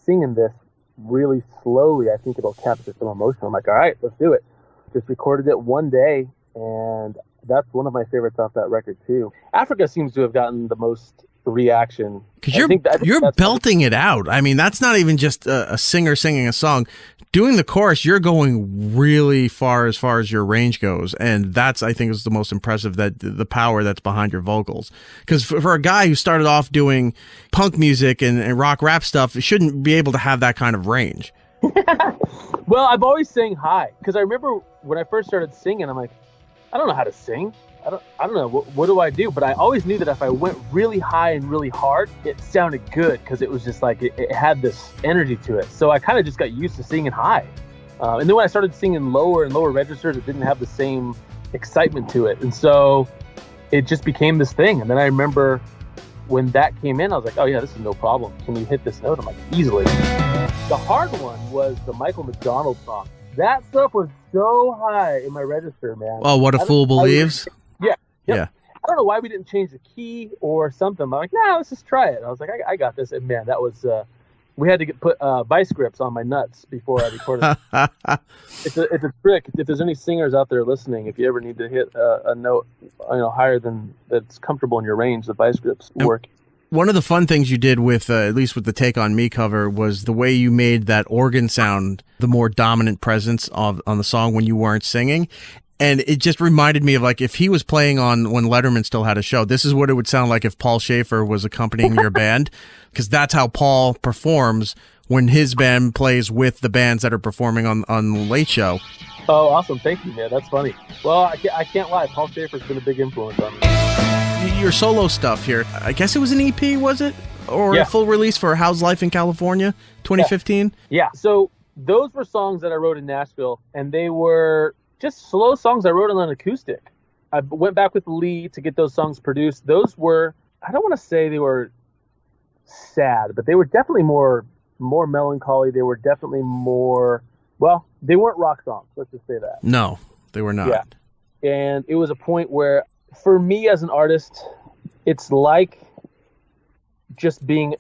singing this really slowly? I think it'll capture some emotion. I'm like, all right, let's do it. Just recorded it one day, and that's one of my favorites off that record too. Africa seems to have gotten the most reaction. Because you're belting it out. I mean, that's not even just a singer singing a song. Doing the chorus, you're going really far as your range goes, and that's, I think, is the most impressive, that the power that's behind your vocals. Because for a guy who started off doing punk music and rock rap stuff, it shouldn't be able to have that kind of range. Well, I've always sang high, because I remember when I first started singing, I'm like, I don't know how to sing. I don't know. What do I do? But I always knew that if I went really high and really hard, it sounded good because it was just like it had this energy to it. So I kind of just got used to singing high. And then when I started singing lower and lower registers, it didn't have the same excitement to it. And so it just became this thing. And then I remember when that came in, I was like, oh yeah, this is no problem. Can you hit this note? I'm like, easily. The hard one was the Michael McDonald song. That stuff was so high in my register, man. Oh, What a Fool Believes? Yeah. Yep. Yeah. I don't know why we didn't change the key or something. I'm like, nah, let's just try it. I was like, I got this. And man, that was, we had to put vice grips on my nuts before I recorded it. It's a trick. If there's any singers out there listening, if you ever need to hit a note, higher than that's comfortable in your range, the vice grips work. One of the fun things you did with, at least with the Take On Me cover, was the way you made that organ sound the more dominant presence on the song when you weren't singing. And it just reminded me of, like, if he was playing on when Letterman still had a show, this is what it would sound like if Paul Schaefer was accompanying your band, because that's how Paul performs when his band plays with the bands that are performing on the Late Show. Oh, awesome. Thank you, man. That's funny. Well, I can't lie. Paul Schaefer's been a big influence on me. Your solo stuff here, I guess it was an EP, was it? Or a full release for How's Life in California, 2015? Yeah. So those were songs that I wrote in Nashville, and they were just slow songs I wrote on an acoustic. I went back with Lee to get those songs produced. Those were, I don't want to say they were sad, but they were definitely more melancholy. They were definitely more, well, they weren't rock songs. Let's just say that. No, they were not. Yeah. And it was a point where, for me as an artist, it's like just being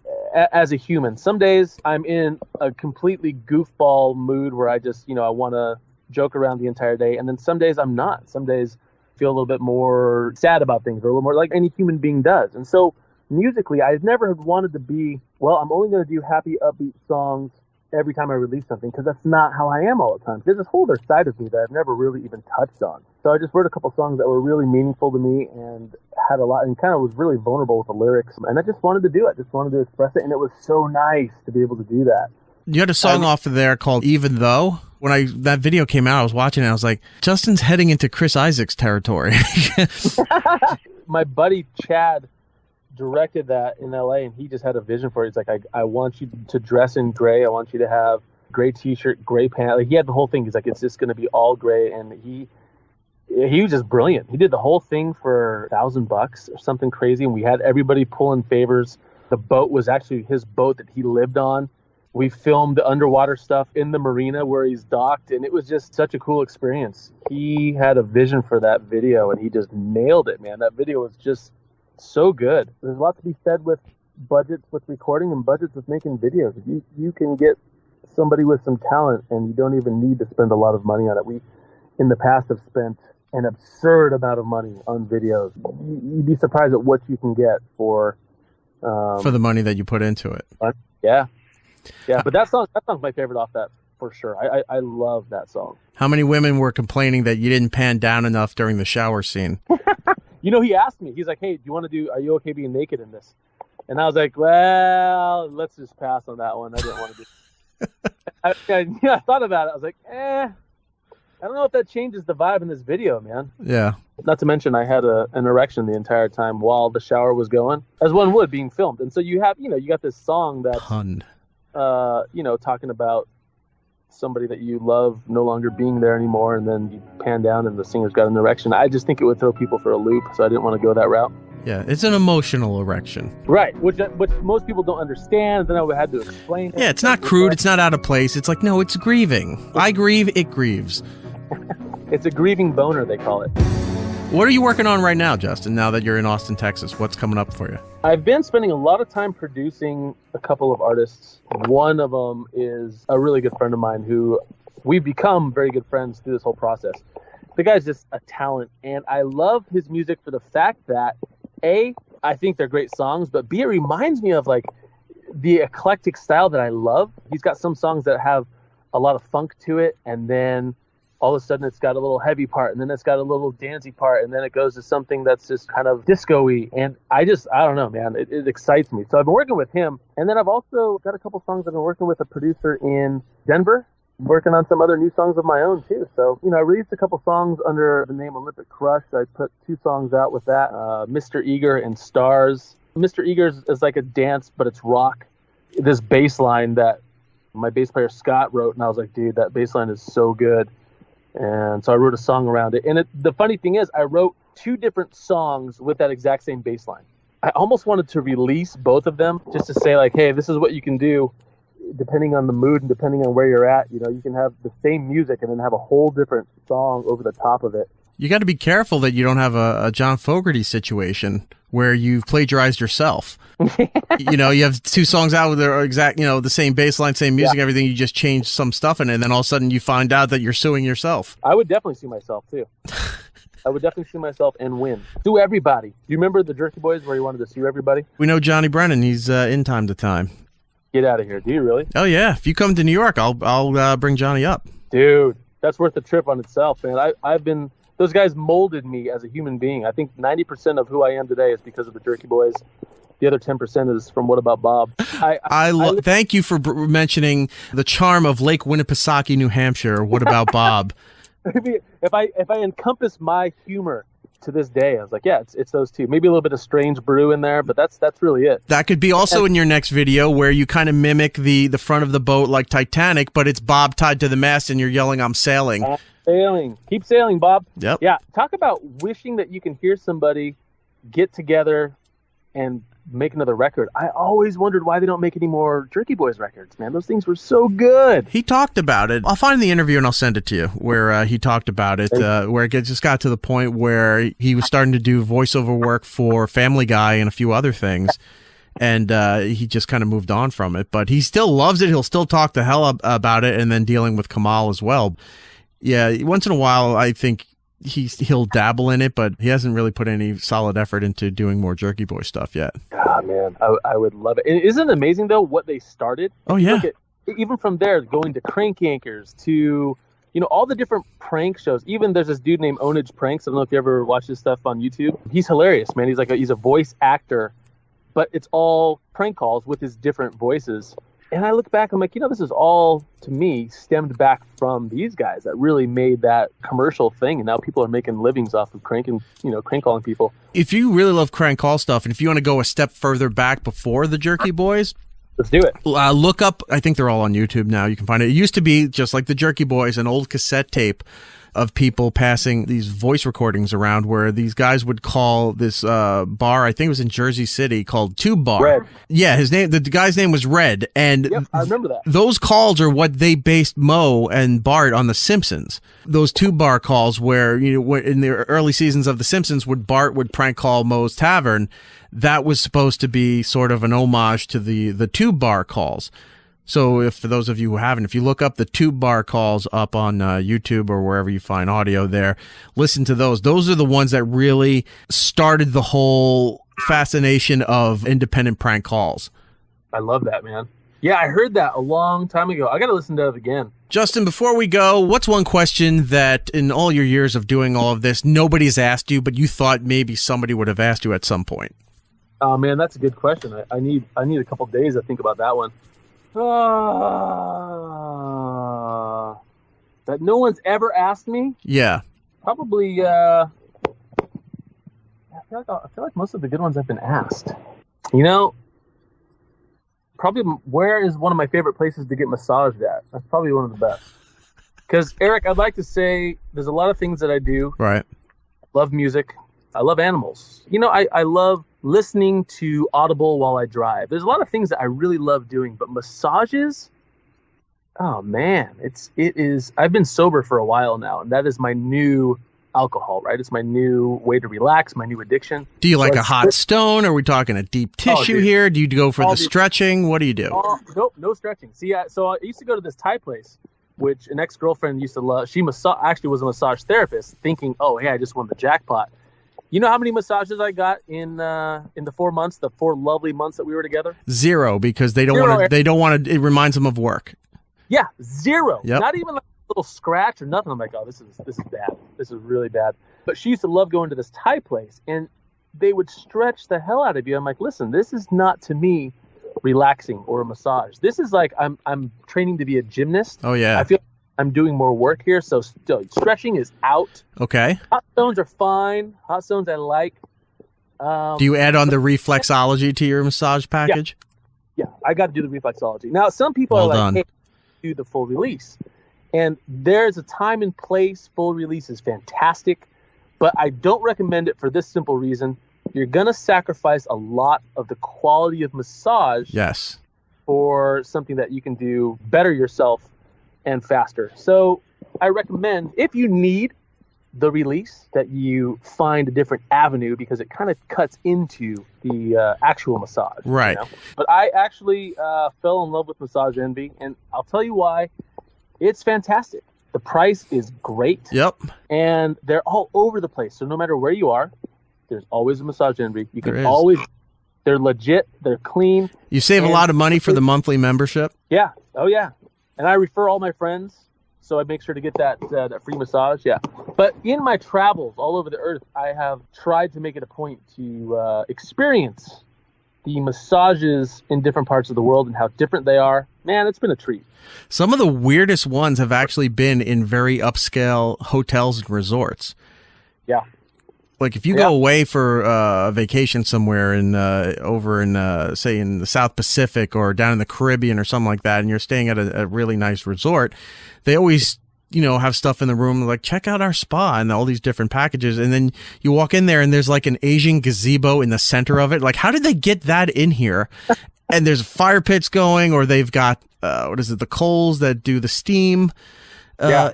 as a human. Some days I'm in a completely goofball mood where I just, I want to joke around the entire day. And then some days I'm not. Some days I feel a little bit more sad about things, or a little more like any human being does. And so musically, I never wanted to be, well, I'm only going to do happy, upbeat songs every time I release something, because that's not how I am all the time. There's this whole other side of me that I've never really even touched on. So I just wrote a couple songs that were really meaningful to me and had a lot, and kind of was really vulnerable with the lyrics. And I just wanted to do it. Just wanted to express it. And it was so nice to be able to do that. You had a song off of there called Even Though. When that video came out, I was watching it. I was like, Justin's heading into Chris Isaac's territory. My buddy Chad directed that in LA, and he just had a vision for it. He's like, I want you to dress in gray. I want you to have gray t-shirt, gray pants. Like, he had the whole thing. He's like, it's just going to be all gray. And he was just brilliant. He did the whole thing for $1,000 or something crazy. And we had everybody pulling favors. The boat was actually his boat that he lived on. We filmed the underwater stuff in the marina where he's docked, and it was just such a cool experience. He had a vision for that video, and he just nailed it, man. That video was just so good. There's a lot to be said with budgets with recording and budgets with making videos. You can get somebody with some talent, and you don't even need to spend a lot of money on it. We, in the past, have spent an absurd amount of money on videos. You'd be surprised at what you can get for the money that you put into it. Yeah. Yeah, but that song's my favorite off that, for sure. I love that song. How many women were complaining that you didn't pan down enough during the shower scene? He asked me. He's like, hey, are you okay being naked in this? And I was like, well, let's just pass on that one. I didn't want to do I thought about it. I was like, I don't know if that changes the vibe in this video, man. Yeah. Not to mention I had an erection the entire time while the shower was going, as one would, being filmed. And so you have, you got this song that's, talking about somebody that you love no longer being there anymore, and then you pan down and the singer's got an erection. I just think it would throw people for a loop, so I didn't want to go that route. Yeah, it's an emotional erection. Right, which most people don't understand. Then I had to explain it. Yeah, it's not crude, it's not out of place. It's like, no, it's grieving. I grieve, it grieves. It's a grieving boner, they call it. What are you working on right now, Justin, now that you're in Austin, Texas? What's coming up for you? I've been spending a lot of time producing a couple of artists. One of them is a really good friend of mine who we've become very good friends through this whole process. The guy's just a talent, and I love his music for the fact that, A, I think they're great songs, but B, it reminds me of like the eclectic style that I love. He's got some songs that have a lot of funk to it, and then all of a sudden it's got a little heavy part, and then it's got a little dancey part, and then it goes to something that's just kind of disco-y. And I don't know, man, it excites me. So I've been working with him. And then I've also got a couple songs I've been working with a producer in Denver working on some other new songs of my own too. So, I released a couple songs under the name Olympic Crush. I put 2 songs out with that, Mr. Eager and Stars. Mr. Eager is like a dance, but it's rock. This bass line that my bass player Scott wrote, and I was like, dude, that bass line is so good. And so I wrote a song around it. And the funny thing is, I wrote 2 different songs with that exact same bass line. I almost wanted to release both of them just to say, like, hey, this is what you can do depending on the mood and depending on where you're at. You can have the same music and then have a whole different song over the top of it. You got to be careful that you don't have a John Fogerty situation where you've plagiarized yourself. You have 2 songs out with the exact, the same bass line, same music, everything. You just change some stuff in it, and then all of a sudden you find out that you're suing yourself. I would definitely sue myself, too. I would definitely sue myself and win. Sue everybody. Do you remember the Jerky Boys where you wanted to sue everybody? We know Johnny Brennan. He's in time to time. Get out of here. Do you really? Oh, yeah. If you come to New York, I'll bring Johnny up. Dude, that's worth the trip on itself, man. Those guys molded me as a human being. I think 90% of who I am today is because of the Jerky Boys. The other 10% is from What About Bob. Thank you for mentioning the charm of Lake Winnipesaukee, New Hampshire. What About Bob? If I encompass my humor to this day, I was like, yeah, it's those 2. Maybe a little bit of Strange Brew in there, but that's really it. That could be also in your next video where you kind of mimic the front of the boat like Titanic, but it's Bob tied to the mast and you're yelling, I'm sailing. Sailing. Keep sailing, Bob. Yep. Yeah. Talk about wishing that you can hear somebody get together and make another record. I always wondered why they don't make any more Jerky Boys records, man. Those things were so good. He talked about it. I'll find the interview and I'll send it to you where he talked about it, where it just got to the point where he was starting to do voiceover work for Family Guy and a few other things. And he just kind of moved on from it. But he still loves it. He'll still talk the hell about it, and then dealing with Kamal as well. Yeah, once in a while, I think he'll dabble in it, but he hasn't really put any solid effort into doing more Jerky Boy stuff yet. Ah, man, I would love it. And isn't it amazing, though, what they started? Oh, yeah. Even from there, going to Crank Yankers to, all the different prank shows. Even there's this dude named Onage Pranks. I don't know if you ever watch his stuff on YouTube. He's hilarious, man. He's a voice actor, but it's all prank calls with his different voices. And I look back, I'm like, this is all, to me, stemmed back from these guys that really made that commercial thing. And now people are making livings off of crank calling people. If you really love crank call stuff, and if you want to go a step further back before the Jerky Boys, let's do it. Look up, I think they're all on YouTube now. You can find it. It used to be just like the Jerky Boys, an old cassette tape of people passing these voice recordings around where these guys would call this bar, I think it was in Jersey City, called Tube Bar. Red. Yeah, the guy's name was Red. And yep, I remember that. Those calls are what they based Moe and Bart on The Simpsons. Those Tube Bar calls where, in the early seasons of The Simpsons, Bart would prank call Moe's Tavern. That was supposed to be sort of an homage to the Tube Bar calls. So for those of you who haven't, if you look up the Tube Bar calls up on YouTube or wherever you find audio there, listen to those. Those are the ones that really started the whole fascination of independent prank calls. I love that, man. Yeah, I heard that a long time ago. I got to listen to it again. Justin, before we go, what's one question that in all your years of doing all of this, nobody's asked you, but you thought maybe somebody would have asked you at some point? Oh, man, that's a good question. I need a couple days to think about that one. That no one's ever asked me? Yeah. Probably, I feel like most of the good ones I've been asked. Probably where is one of my favorite places to get massaged at? That's probably one of the best. Because, Erik, I'd like to say there's a lot of things that I do. Right. I love music. I love animals. I love listening to Audible while I drive. There's a lot of things that I really love doing, but massages, oh man, it is. I've been sober for a while now, and that is my new alcohol, right? It's my new way to relax, my new addiction. Do you like a hot stone? Are we talking a deep tissue here? Do you go for the stretching? What do you do? Nope, no stretching. See, so I used to go to this Thai place, which an ex-girlfriend used to love. She actually was a massage therapist, thinking, oh, hey, I just won the jackpot. You know how many massages I got in the 4 months, the 4 lovely months that we were together? 0, because they don't want to. They don't want to. It reminds them of work. Yeah, 0. Yep. Not even like a little scratch or nothing. I'm like, oh, this is bad. This is really bad. But she used to love going to this Thai place, and they would stretch the hell out of you. I'm like, listen, this is not to me relaxing or a massage. This is like I'm training to be a gymnast. Oh yeah. I feel I'm doing more work here, so still stretching is out. Okay. Hot stones are fine. Hot stones I like. Do you add on the reflexology to your massage package? Yeah, I got to do the reflexology. Now, some people Well are like, done. hey, do the full release. And there's a time and place. Full release is fantastic, but I don't recommend it for this simple reason. You're going to sacrifice a lot of the quality of massage Yes. for something that you can do better yourself and faster. So I recommend, if you need the release, that you find a different avenue, because it kind of cuts into the actual massage. Right. You know? But I actually fell in love with Massage Envy, and I'll tell you why. It's fantastic. The price is great. Yep. And they're all over the place. So no matter where you are, there's always a Massage Envy. You There can is. always, they're legit, they're clean. You save a And- lot of money for the monthly membership. Yeah. Oh, yeah. And I refer all my friends, so I make sure to get that free massage. Yeah. But in my travels all over the earth, I have tried to make it a point to experience the massages in different parts of the world and how different they are. Man, it's been a treat. Some of the weirdest ones have actually been in very upscale hotels and resorts. Yeah. Like if you Yeah. go away for a vacation somewhere in over in say in the South Pacific or down in the Caribbean or something like that, and you're staying at a really nice resort, they always have stuff in the room like, check out our spa and all these different packages, and then you walk in there and there's like an Asian gazebo in the center of it. Like, how did they get that in here? And there's fire pits going, or they've got the coals that do the steam.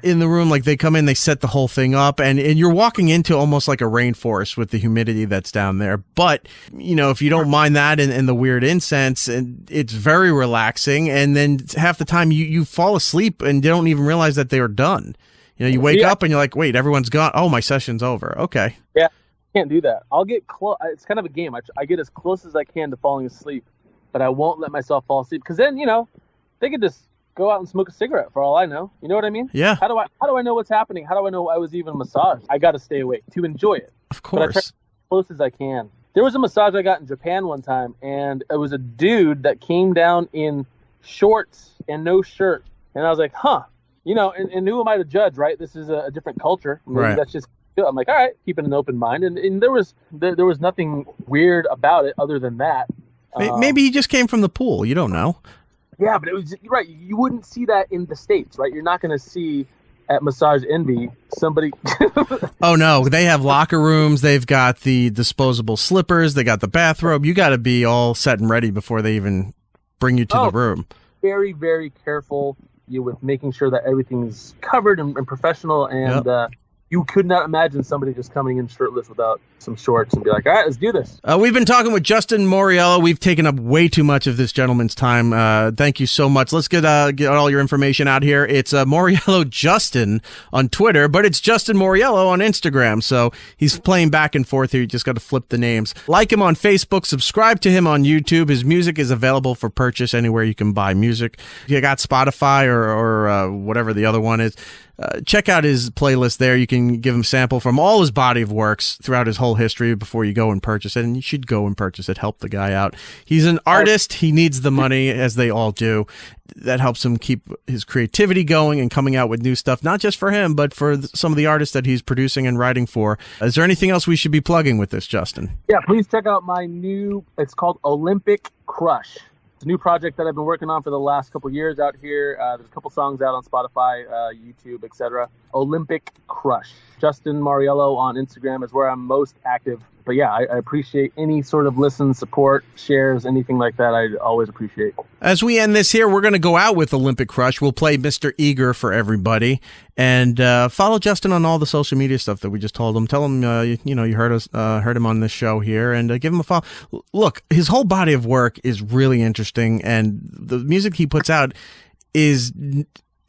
In the room, like they come in, they set the whole thing up, and you're walking into almost like a rainforest with the humidity that's down there. But, if you don't mind that and the weird incense, and it's very relaxing. And then half the time you fall asleep and you don't even realize that they were done. You wake up and you're like, wait, everyone's gone. Oh, my session's over. Okay. Yeah. Can't do that. I'll get close. It's kind of a game. I get as close as I can to falling asleep, but I won't let myself fall asleep, because then, they could just go out and smoke a cigarette for all I know. You know what I mean? Yeah. How do I know what's happening? How do I know I was even massaged? I got to stay awake to enjoy it. Of But I try course. as close as I can. There was a massage I got in Japan one time, and it was a dude that came down in shorts and no shirt. And I was like, huh. And who am I to judge, right? This is a different culture. Maybe Right. that's just, I'm like, all right, keeping an open mind. And there was nothing weird about it other than that. Maybe he just came from the pool. You don't know. Yeah, but it was right. You wouldn't see that in the States, right? You're not going to see at Massage Envy somebody. Oh no, they have locker rooms. They've got the disposable slippers. They got the bathrobe. You got to be all set and ready before they even bring you to the room. Very, very careful with making sure that everything's covered and professional. And you could not imagine somebody just coming in shirtless without some shorts and be like, all right, let's do this. We've been talking with Justin Mauriello. We've taken up way too much of this gentleman's time. Thank you so much. Let's get all your information out here. It's Mauriello Justin on Twitter, but it's Justin Mauriello on Instagram. So he's playing back and forth here. You just got to flip the names. Like him on Facebook. Subscribe to him on YouTube. His music is available for purchase anywhere you can buy music. You got Spotify or whatever the other one is. Check out his playlist there. You can give him a sample from all his body of works throughout his whole history before you go and purchase it. And you should go and purchase it. Help the guy out. He's an artist. He needs the money, as they all do. That helps him keep his creativity going and coming out with new stuff, not just for him, but for some of the artists that he's producing and writing for. Is there anything else we should be plugging with this, Justin? Yeah, please check out my it's called Olympic Crush. It's a new project that I've been working on for the last couple years out here. There's a couple songs out on Spotify, YouTube, etc. Olympic Crush. Justin Mauriello on Instagram is where I'm most active. But yeah, I appreciate any sort of listen, support, shares, anything like that. I always appreciate. As we end this here, we're going to go out with Olympic Crush. We'll play Mr. Eager for everybody. And follow Justin on all the social media stuff that we just told him. Tell him, you heard him on this show here, and give him a follow. Look, his whole body of work is really interesting, and the music he puts out is...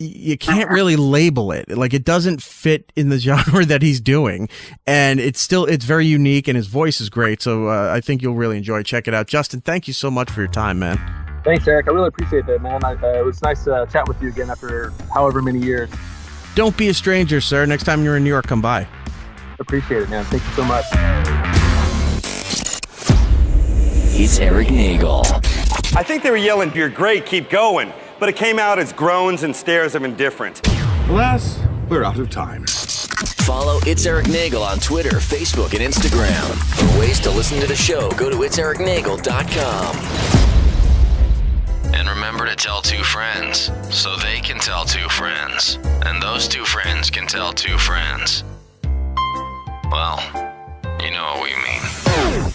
you can't really label it. Like, it doesn't fit in the genre that he's doing, and it's very unique, and his voice is great. So I think you'll really enjoy it. Check it out. Justin, thank you so much for your time, man. Thanks, Erik. I really appreciate that, man. It was nice to chat with you again after however many years. Don't be a stranger, sir. Next time you're in New York, come by. Appreciate it, man. Thank you so much. It's Erik Nagel. I think they were yelling, "You're great, keep going," but it came out as groans and stares of indifference. Alas, we're out of time. Follow It's Erik Nagel on Twitter, Facebook, and Instagram. For ways to listen to the show, go to itseriknagel.com. And remember to tell 2 friends, so they can tell 2 friends. And those 2 friends can tell 2 friends. Well, you know what we mean.